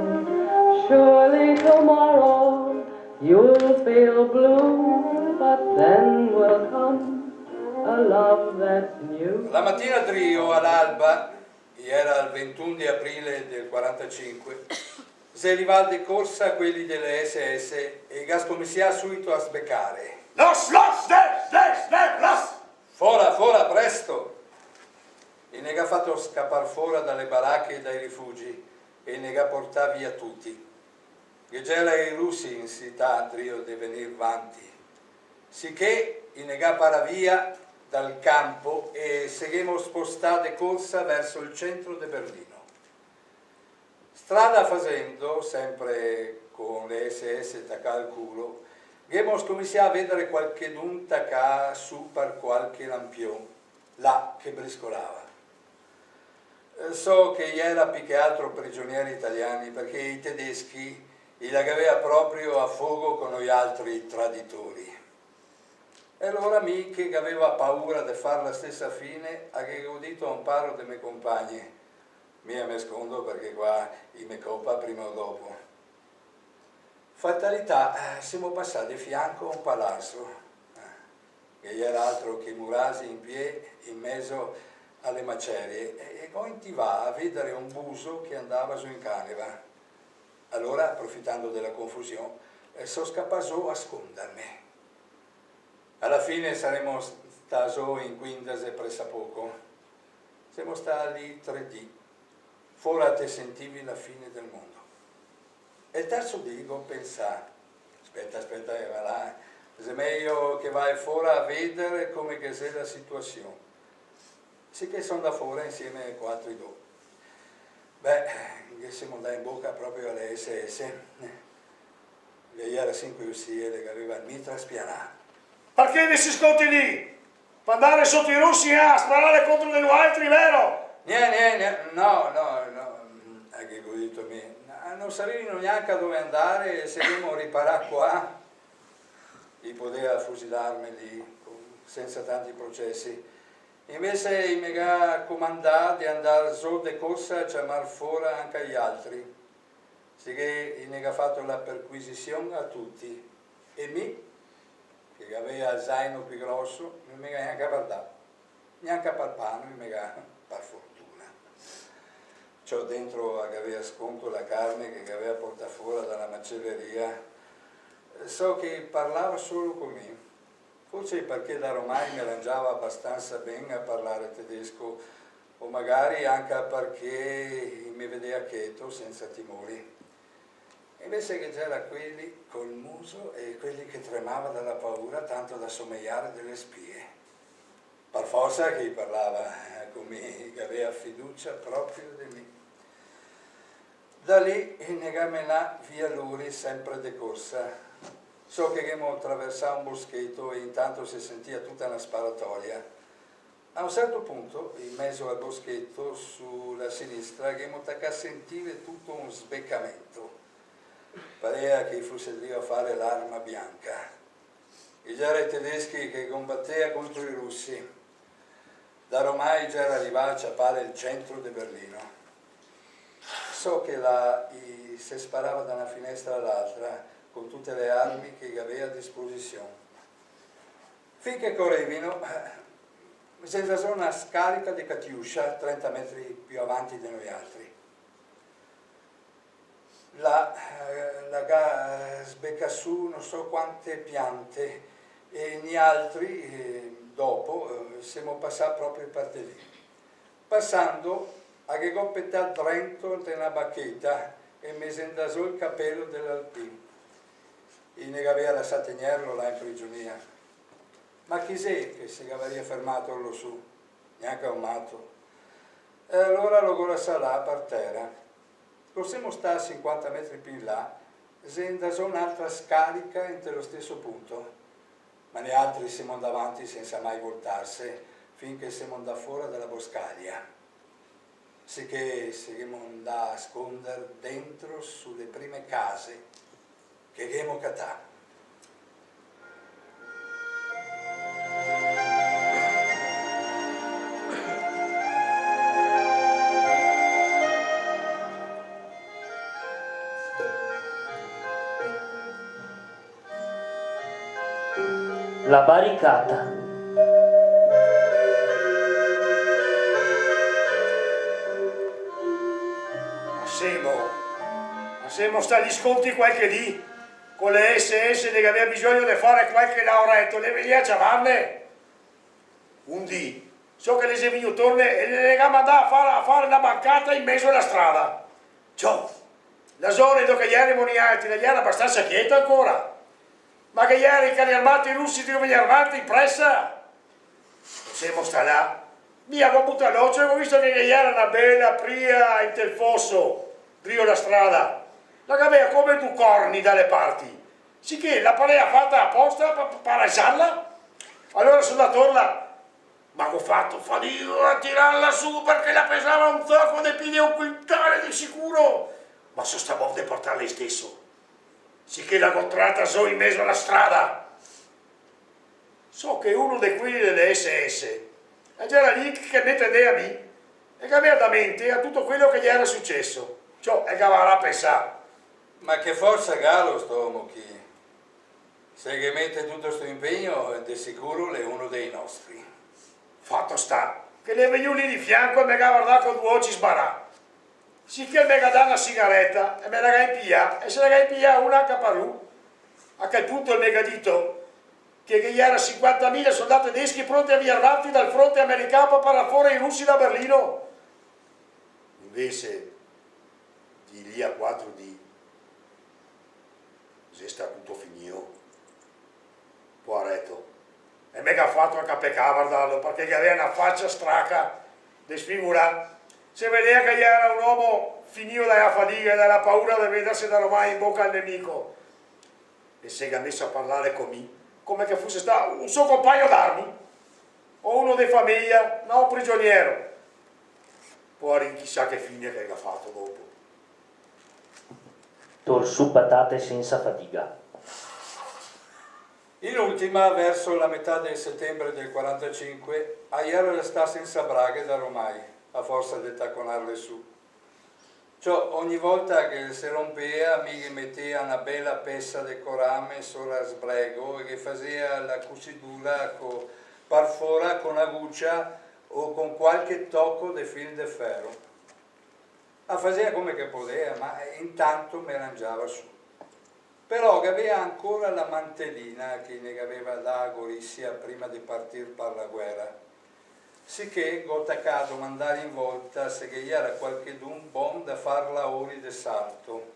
Surely tomorrow You'll feel blue, but then will come a love that's new. La mattina Drio all'alba, era il 21 di aprile del 45, se arriva di corsa quelli delle SS e gascommissia subito a sbeccare. Los, los! Fora, presto! E ne ha fatto scappare fuori dalle baracche e dai rifugi e ne ha portato via tutti. Che c'era i russi in città Drio di venire avanti. Sicché ne ha para via dal campo e seguimmo spostate corsa verso il centro di Berlino. Strada facendo, sempre con le SS tacca al culo, abbiamo cominciato a vedere qualche d'un tacca su per qualche lampione, là che briscolava. So che era più che altro prigionieri italiani, perché i tedeschi li aveva proprio a fuoco con gli altri traditori. E allora mi che aveva paura di fare la stessa fine, ha udito un paro dei miei compagni. Mi nascondo perché qua mi coppa prima o dopo. Fatalità, siamo passati di fianco a un palazzo, che era altro che murasi in piedi in mezzo alle macerie, e poi ti va a vedere un buso che andava su in caneva. Allora, approfittando della confusione, sono scappato a scondermi. Alla fine saremmo stati in quindase pressappoco. Siamo stati lì 3D. Fora te sentivi la fine del mondo. E il terzo dico, pensa, aspetta, che va là, è meglio che vai fuori a vedere come che sia la situazione. Sì che sono da fuori insieme ai quattro do. Beh, che siamo andati in bocca proprio alle SS. Le era 5 uscite che aveva il mitra spianato. Perché vi si sconti lì? Per andare sotto i russi a sparare contro degli altri, vero? No, che godito me. Non sapevano neanche dove andare e se dobbiamo riparare qua, li poteva fusilarmi lì, senza tanti processi. Invece mi ha comandato di andare su di corsa a chiamare fuori anche gli altri. Sicché mi ha fatto la perquisizione a tutti. E me, che aveva il zaino più grosso, non mi ha neanche guardato. Neanche per pane, mi ha per fortuna. C'ho dentro che aveva sconto la carne che aveva portato fuori dalla macelleria. So che parlava solo con me. Forse perché da romani mi arrangiava abbastanza bene a parlare tedesco, o magari anche perché mi vedeva quieto, senza timori. Invece che c'era quelli col muso e quelli che tremava dalla paura, tanto da somigliare delle spie. Per forza che parlava con me, che aveva fiducia proprio di me. Da lì negamela via Luri, sempre di corsa. So che abbiamo attraversato un boschetto e intanto si sentiva tutta una sparatoria. A un certo punto, in mezzo al boschetto, sulla sinistra, abbiamo toccato a sentire tutto un sbeccamento. Pareva che fosse lì a fare l'arma bianca. E già i tedeschi che combatteva contro i russi. Da ormai già era arrivato a ciappare il centro di Berlino. So che si sparava da una finestra all'altra con tutte le armi che aveva a disposizione. Finché correvano, senza solo una scarica di Katyusha 30 metri più avanti di noi altri. La sbecca su non so quante piante e gli altri dopo siamo passati proprio per di lì. Passando a che goppetta dentro nella bacchetta e mi sendasò il capello dell'Alpino. E ne aveva lasciato tenerlo là in prigionia. Ma chi sei che si aveva fermato lo su? Neanche un matto. E allora lo lasciò là per terra. Possiamo stare 50 metri più in là, sendasò un'altra scarica entro lo stesso punto. Ma gli altri siamo andati avanti senza mai voltarsi, finché siamo andati fuori dalla boscaglia. Sicché siamo andati a scondere dentro sulle prime case che abbiamo cattato. La barricata. Semo sta gli sconti qualche lì, con le SS che aveva bisogno di fare qualche lavoretto, le veniva a chiamarne. Un dì, so che le sei venuto torno e le ha mandato a fare una bancata in mezzo alla strada. Ciò, la zona dove ieri moniati, gli era abbastanza quieta ancora, ma che ieri i carri armati russi di venire avanti in pressa. Semo sta là, mi avevo buttato l'occhio e ho visto che ieri era una bella pria in tel fosso, drio la strada. La che aveva come due corni dalle parti, sicché la parea fatta apposta per lasciarla. Allora sono andato là, ma ho fatto fatica a tirarla su perché la pesava un zocco di piglia un quintale di sicuro, ma sono stato di portarla stesso, sicché l'ho incontrata so in mezzo alla strada. So che uno di quelli delle SS era lì che ne tendeva a me e che aveva da mente a tutto quello che gli era successo. Ciò è che avrà a pensare. Ma che forza galo sto Mochi. Se che mette tutto questo impegno, di sicuro è uno dei nostri. Fatto sta, che le venuto lì di fianco e mi ha guardato con due occhi sbarà. Sicché mi ha dato una sigaretta e me la impia e se la impia una anche per lui. A quel punto mi ha detto che gli erano 50.000 soldati tedeschi pronti a via avanti dal fronte americano per far fuori i russi da Berlino. Invece di lì a 4 dì se sta tutto finito, poveretto, e mi ha fatto anche peccare guardarlo perché aveva una faccia straca di sfigurare, si vedeva che era un uomo finito dalla fatica e dalla paura di vedersi da ormai in bocca al nemico, e si è messo a parlare con me come che fosse stato un suo compagno d'armi o uno di famiglia, non un prigioniero. Poi chissà che fine che ha fatto dopo. Torsù patate senza fatica. In ultima, verso la metà del settembre del 45, Aiello restò senza braghe da ormai, a forza di tacconarle su. Ciò ogni volta che si rompeva mi metteva una bella pezza di corame sopra sbrego e che faceva la cucidura parfora con aguccia o con qualche tocco di fil di ferro. La faceva come che poteva, ma intanto mi arrangiava su. Però che aveva ancora la mantellina che ne aveva da Gorissia prima di partire per la guerra. Sicché ho attaccato mandare in volta se che era qualche d'un buon da far lavori di salto.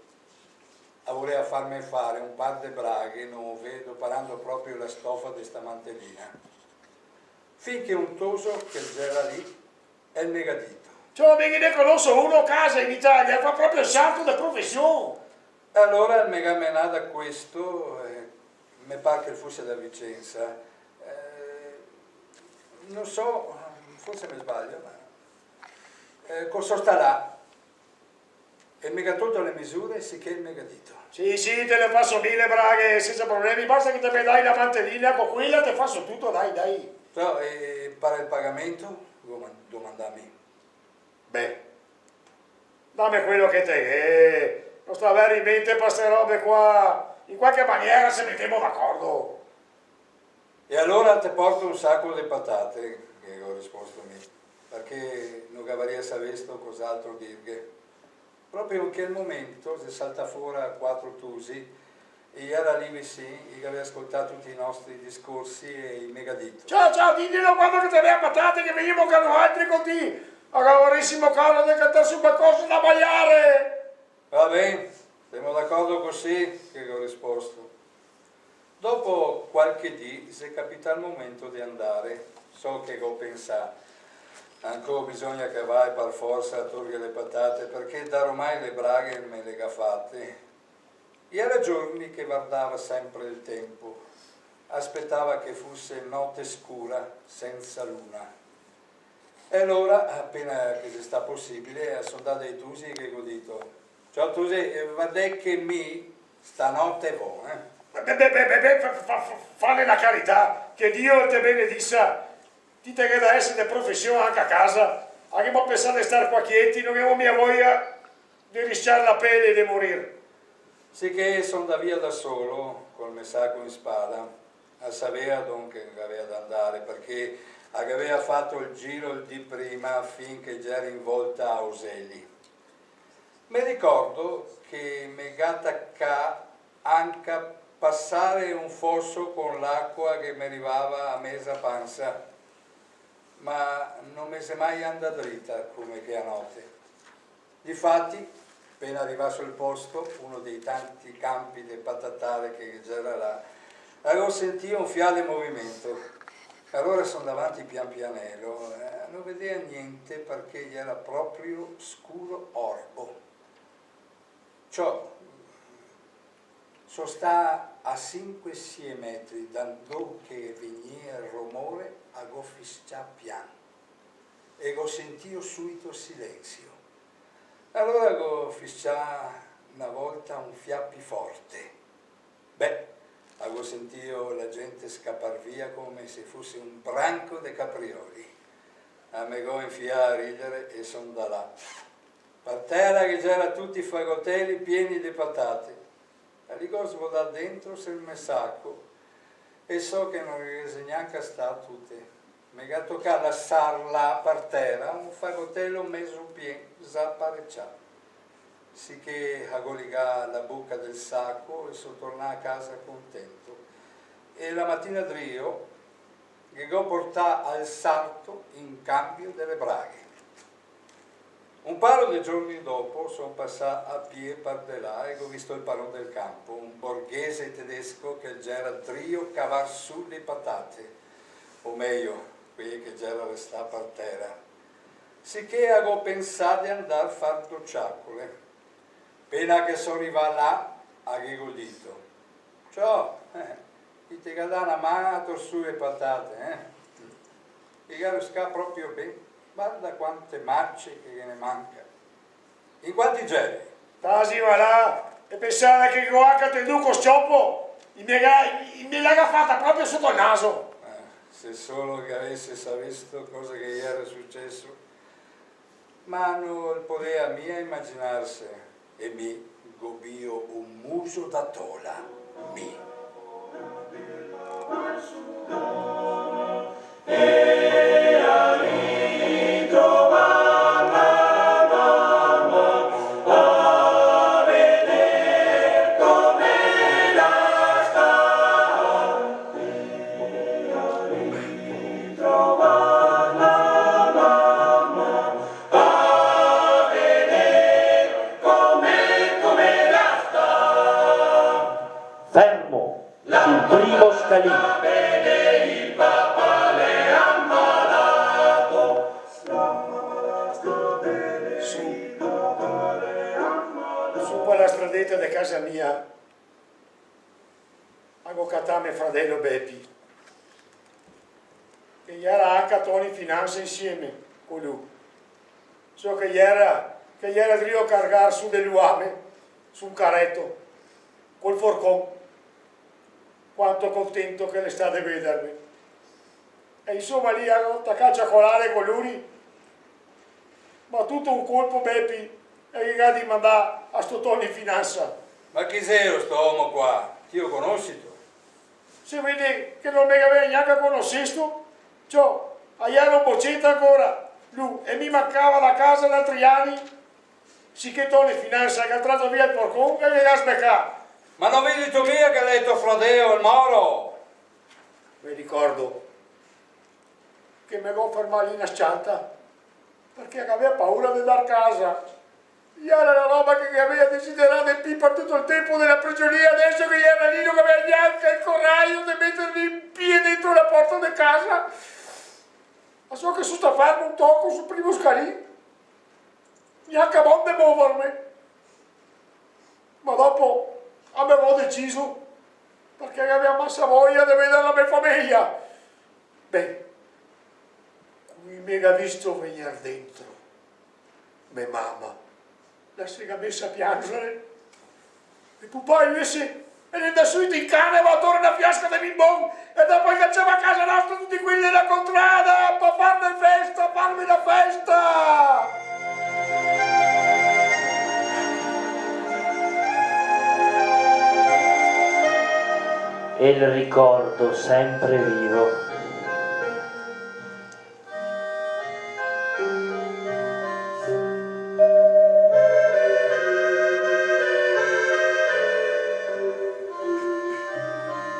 Voleva farmi fare un par di braghe nuove, doparando proprio la stoffa di sta mantellina. Finché un toso che c'era lì è il megadito. Cioè, ne conosco uno a casa in Italia, fa proprio il salto da professione. Allora il megamenà da questo, mi pare che fosse da Vicenza, non so, forse mi sbaglio, ma cosa sta là? E mi ha tolto le misure, sicché il megadito. Sì, te le faccio 1000 braghe senza problemi, basta che te mi dai la mantellina, con quella te faccio tutto, dai. So, e per il pagamento, domandami. Beh, dammi quello che te non sta avere in mente per queste robe qua, in qualche maniera se mettiamo d'accordo. E allora ti porto un sacco di patate, che ho risposto a me, perché non cavaria sapesto cos'altro dirghe. Proprio in quel momento si salta fuori a 4 tusi e era lì vicino, che aveva ascoltato tutti i nostri discorsi e il megadito. Ciao, diglielo quando che te le patate che veniamo con altri così. Avrissimo caro di cantarsi un qualcosa da baiare. Va bene, siamo d'accordo così, che ho risposto. Dopo qualche dì si capita il momento di andare. So che ho pensato, ancora bisogna che vai per forza a togliere le patate, perché da ormai le braghe me le ha fatte. Era giorni che guardava sempre il tempo, aspettava che fosse notte scura, senza luna. E allora, appena che si sta possibile, sono andato ai Tusi che ho detto: ciao Tusi, vadè che mi stanotte vo, Fare la carità, che Dio te benedissa. Dite che da essere di professione anche a casa, abbiamo pensato di stare qua quieti, non abbiamo mia voglia di rischiare la pelle e di morire. Sicché sono da via da solo, col messaco in spada, a sapere dove aveva da andare, perché aveva fatto il giro di prima finché già era in volta a Oselli. Mi ricordo che mi gatta ca anche passare un fosso con l'acqua che mi arrivava a mezza panza, ma non mi si è mai andata dritta come che a notte. Difatti, appena arrivato sul posto, uno dei tanti campi di patatare che c'era là, avevo sentito un fiale movimento. Allora sono davanti pian pianello, non vedeva niente perché era proprio scuro orbo. Ciò sono sta a 5-6 metri da dove veniva il rumore, avevo fischiato piano e ho sentito subito silenzio. Allora ho fischiato una volta un fiappi forte. Beh, avevo sentito la gente scappar via come se fosse un branco di caprioli. A me go infiare a ridere e sono da là. Per terra che c'era tutti i fagotelli pieni di patate. E li ho svuotato dentro sul mio sacco e so che non riesce neanche a stare tutte. Mi ha toccato lasciar là per terra un fagotello mezzo pieno, zapparecciato. Sicché ho legato la bocca del sacco e sono tornato a casa contento. E la mattina drio che ho portato al sarto in cambio delle braghe. Un paio di giorni dopo sono passato a piedi per di là e ho visto il padrone del campo, un borghese tedesco che c'era drio cavar su le patate, o meglio, quelli che c'era restato per terra. Sicché avevo pensato di andare a fare docciacole. Appena che sono arrivato là, avevo detto, ciao, ti dà una mano su le patate, E caro sta proprio bene. Guarda quante marce che ne manca. In quanti giorni? Tasi va là e pensare che Goaca te duco scioppo, me l'ha fatta proprio sotto il naso. Se solo che avesse saputo cosa che gli era successo, ma non il poteva mia immaginarsi e mi gobio un muso da tola, mi. Fermo sul primo scalino. Su per la stradetta di casa mia, avevo cattato mio fratello Beppi, che gli era anche a Tony Finanza insieme con lui. So che gli era drio a caricare su dell'uame, su un carretto, col forcon. Quanto contento che le state a vedermi. E insomma lì hanno attaccato a ciacolare con lui, ma tutto un colpo Beppi e gli ha di mandare a sto Tony Finanza. Ma chi sei sto uomo qua? Chi lo conosci tu? Si vede che non mi aveva neanche conosciuto, cioè, ieri un boccetto ancora, lui, e mi mancava la casa da 3 anni, sicché Tony Finanza che ha tratto via il porcone e gli ha sbeccato. Ma non vedi tu mia che ha detto Frodeo, il Moro? Mi ricordo che mi avevo fermato lì in scianta perché aveva paura di andare a casa. Era la roba che aveva desiderato e per tutto il tempo della prigionia, adesso che era lì non aveva neanche il coraggio di mettermi in piedi dentro la porta di casa. Ma so che sono stato a fare un tocco sul primo scalino, neanche a modo di muovermi. Ma dopo avevo deciso, perché aveva massa voglia di vedere la mia famiglia. Beh, qui mi ha visto venire dentro mia mamma, la si è messa a piangere, e poi invece è da subito in cane, va attorno a una fiasca di bimbon, e dopo cacciava a casa nostra tutti quelli della contrada, per farmi festa, farmi la festa! e il ricordo sempre vivo.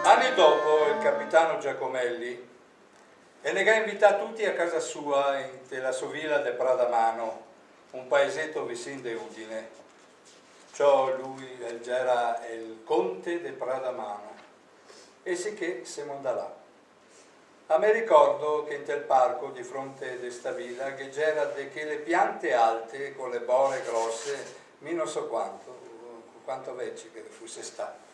Anni dopo il capitano Giacomelli Enega invita tutti a casa sua della Sovilla de Pradamano, un paesetto vicino de Udine. Ciò lui era il conte de Pradamano e sicché siamo da là. A me ricordo che in quel parco di fronte a sta villa che c'era delle piante alte con le bore grosse, non so quanto vecchie che fosse stato.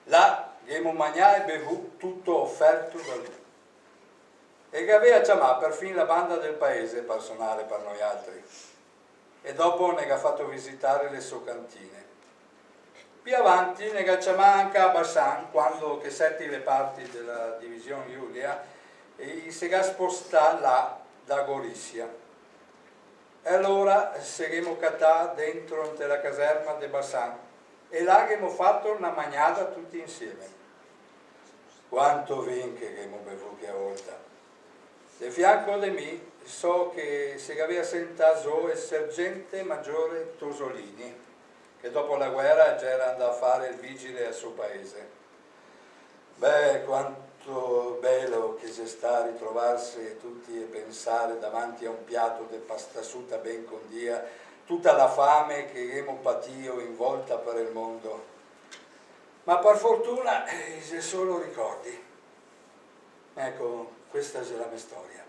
Là abbiamo mangiato e bevuto tutto offerto da lui. E che aveva chiamato perfino la banda del paese per suonare per noi altri. E dopo ne ha fatto visitare le sue cantine. Più avanti ne ha chiamato anche a Bassan, quando che setti le parti della divisione Giulia, e si è spostato là da Gorizia. E allora siamo cattati dentro nella caserma di Bassan e là abbiamo fatto una magnata tutti insieme. Quanto vin che abbiamo bevuto a volta. De fianco di me so che si aveva sentato il sergente maggiore Tosolini, che dopo la guerra già era andato a fare il vigile al suo paese. Beh, quanto bello che si sta a ritrovarsi tutti e pensare davanti a un piatto di pasta asciutta ben condia, tutta la fame che abbiamo patito in volta per il mondo. Ma per fortuna se solo ricordi. Ecco, questa è la mia storia.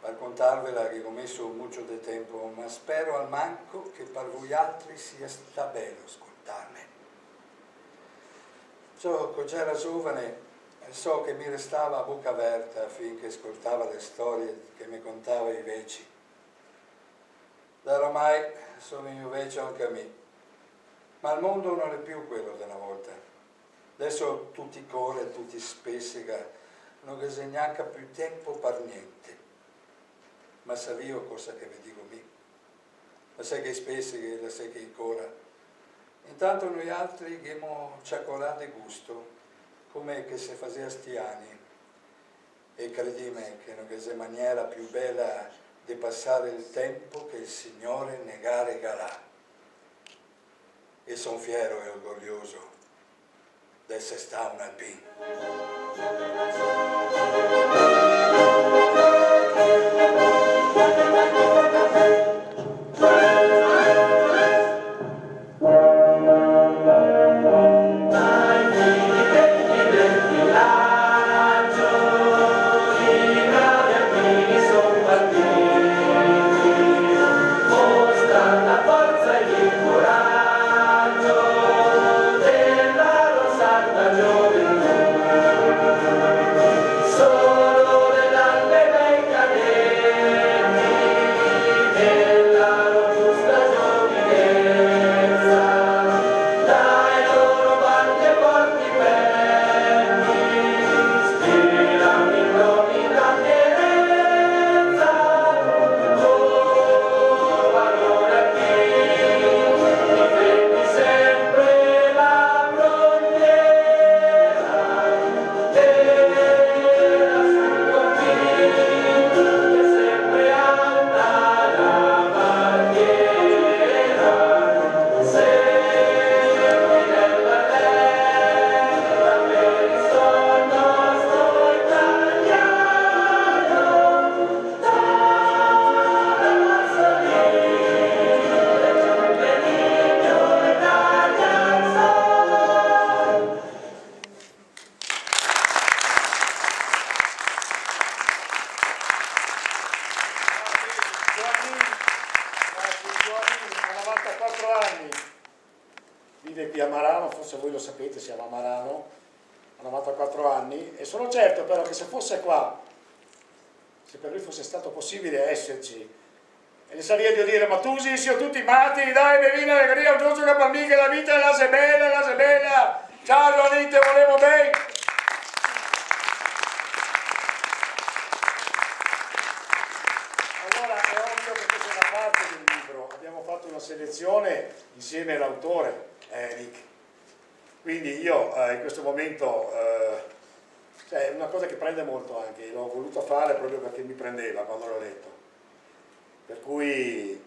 Per contarvela che ho messo molto di tempo, ma spero al manco che per voi altri sia sta bello ascoltarne. Quando c'era giovane, so che mi restava a bocca aperta finché ascoltava le storie che mi contava i vecchi. Da ormai sono io vecchio anche a me, ma il mondo non è più quello della volta. Adesso tutti corre, tutti spessica, non c'è neanche più tempo per niente. Ma savio cosa che vi dico me. La sai che spessica, la sai che corra. Intanto noi altri abbiamo cioccolate gusto, come che se faceva stiani. E credimi che non c'è maniera più bella di passare il tempo che il Signore ne ha regalato. E sono fiero e orgoglioso di essere stato un alpino. Vive qui a Marano, forse voi lo sapete, siamo a Marano, ha 94 anni e sono certo però che se fosse qua, se per lui fosse stato possibile esserci, e ne sarebbe di dire, ma tu sì, siamo tutti matti, dai, vieni allegria, un giorno che per me che la vita è la bella, ciao Giovanni, te volevo bene. Allora è ovvio che questa è una parte del libro, abbiamo fatto una selezione insieme all'autore, Eric, Quindi io in questo momento, cioè, è una cosa che prende molto anche, l'ho voluto fare proprio perché mi prendeva quando l'ho letto. Per cui,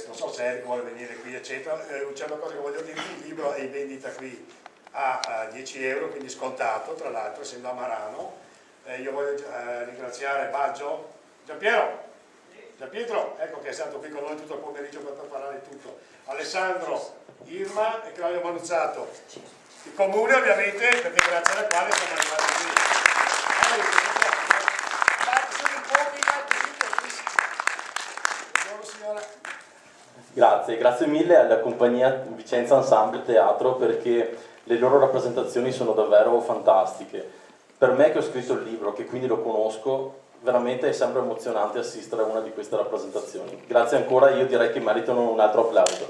non so se Eric vuole venire qui, eccetera, c'è una cosa che voglio dire, il libro è in vendita qui a 10 euro, quindi scontato, tra l'altro, essendo a Marano. Io voglio ringraziare Baggio, Gianpietro, ecco, che è stato qui con noi tutto il pomeriggio per preparare tutto, Alessandro, Irma e Claudio Manuzzato, il comune ovviamente, perché grazie alla quale siamo arrivati qui. Sono in pochi, buongiorno signora. Grazie mille alla compagnia Vicenza Ensemble Teatro, perché le loro rappresentazioni sono davvero fantastiche. Per me che ho scritto il libro, che quindi lo conosco, veramente è sempre emozionante assistere a una di queste rappresentazioni. Grazie ancora, io direi che meritano un altro applauso. È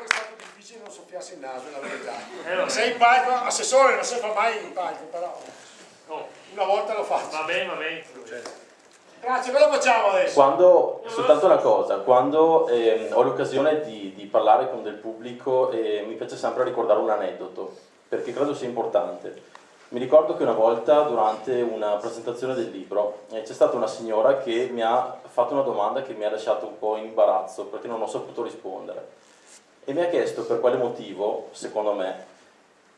stato difficile non soffiarsi il naso, la verità. Sei in palco, assessore non si fa mai in palco, però una volta l'ho fatto. Va bene. Grazie, cosa facciamo adesso? Soltanto una cosa, quando ho l'occasione di parlare con del pubblico, mi piace sempre ricordare un aneddoto, perché credo sia importante. Mi ricordo che una volta, durante una presentazione del libro, c'è stata una signora che mi ha fatto una domanda che mi ha lasciato un po' in imbarazzo, perché non ho saputo rispondere. E mi ha chiesto per quale motivo, secondo me,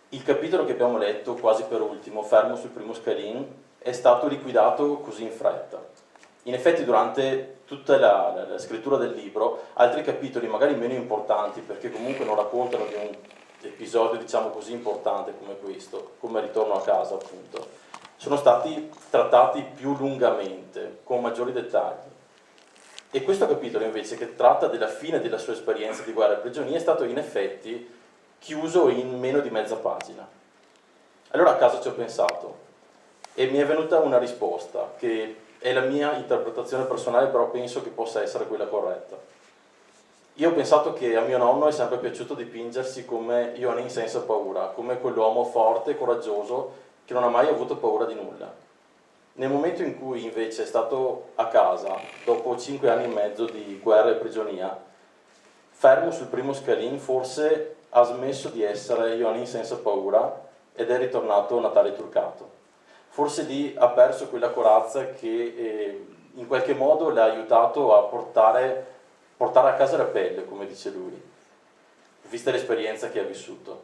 il capitolo che abbiamo letto quasi per ultimo, fermo sul primo scalin, è stato liquidato così in fretta. In effetti durante tutta la scrittura del libro, altri capitoli magari meno importanti, perché comunque non raccontano di un episodio diciamo così importante come questo, come Ritorno a casa appunto, sono stati trattati più lungamente, con maggiori dettagli. E questo capitolo invece, che tratta della fine della sua esperienza di guerra e prigionia, è stato in effetti chiuso in meno di mezza pagina. Allora a casa ci ho pensato e mi è venuta una risposta che è la mia interpretazione personale, però penso che possa essere quella corretta. Io ho pensato che a mio nonno è sempre piaciuto dipingersi come Ioannin senza paura, come quell'uomo forte e coraggioso che non ha mai avuto paura di nulla. Nel momento in cui invece è stato a casa, dopo 5 anni e mezzo di guerra e prigionia, fermo sul primo scalin, forse ha smesso di essere Ioannin senza paura ed è ritornato Natale Turcato. Forse lì ha perso quella corazza che in qualche modo l'ha aiutato a portare a casa la pelle, come dice lui, vista l'esperienza che ha vissuto.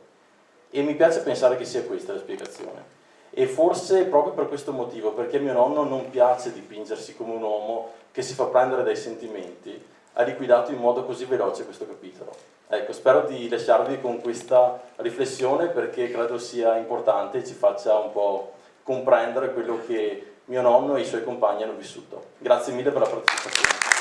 E mi piace pensare che sia questa la spiegazione. E forse proprio per questo motivo, perché a mio nonno non piace dipingersi come un uomo che si fa prendere dai sentimenti, ha liquidato in modo così veloce questo capitolo. Ecco, spero di lasciarvi con questa riflessione, perché credo sia importante e ci faccia un po' comprendere quello che mio nonno e i suoi compagni hanno vissuto. Grazie mille per la partecipazione.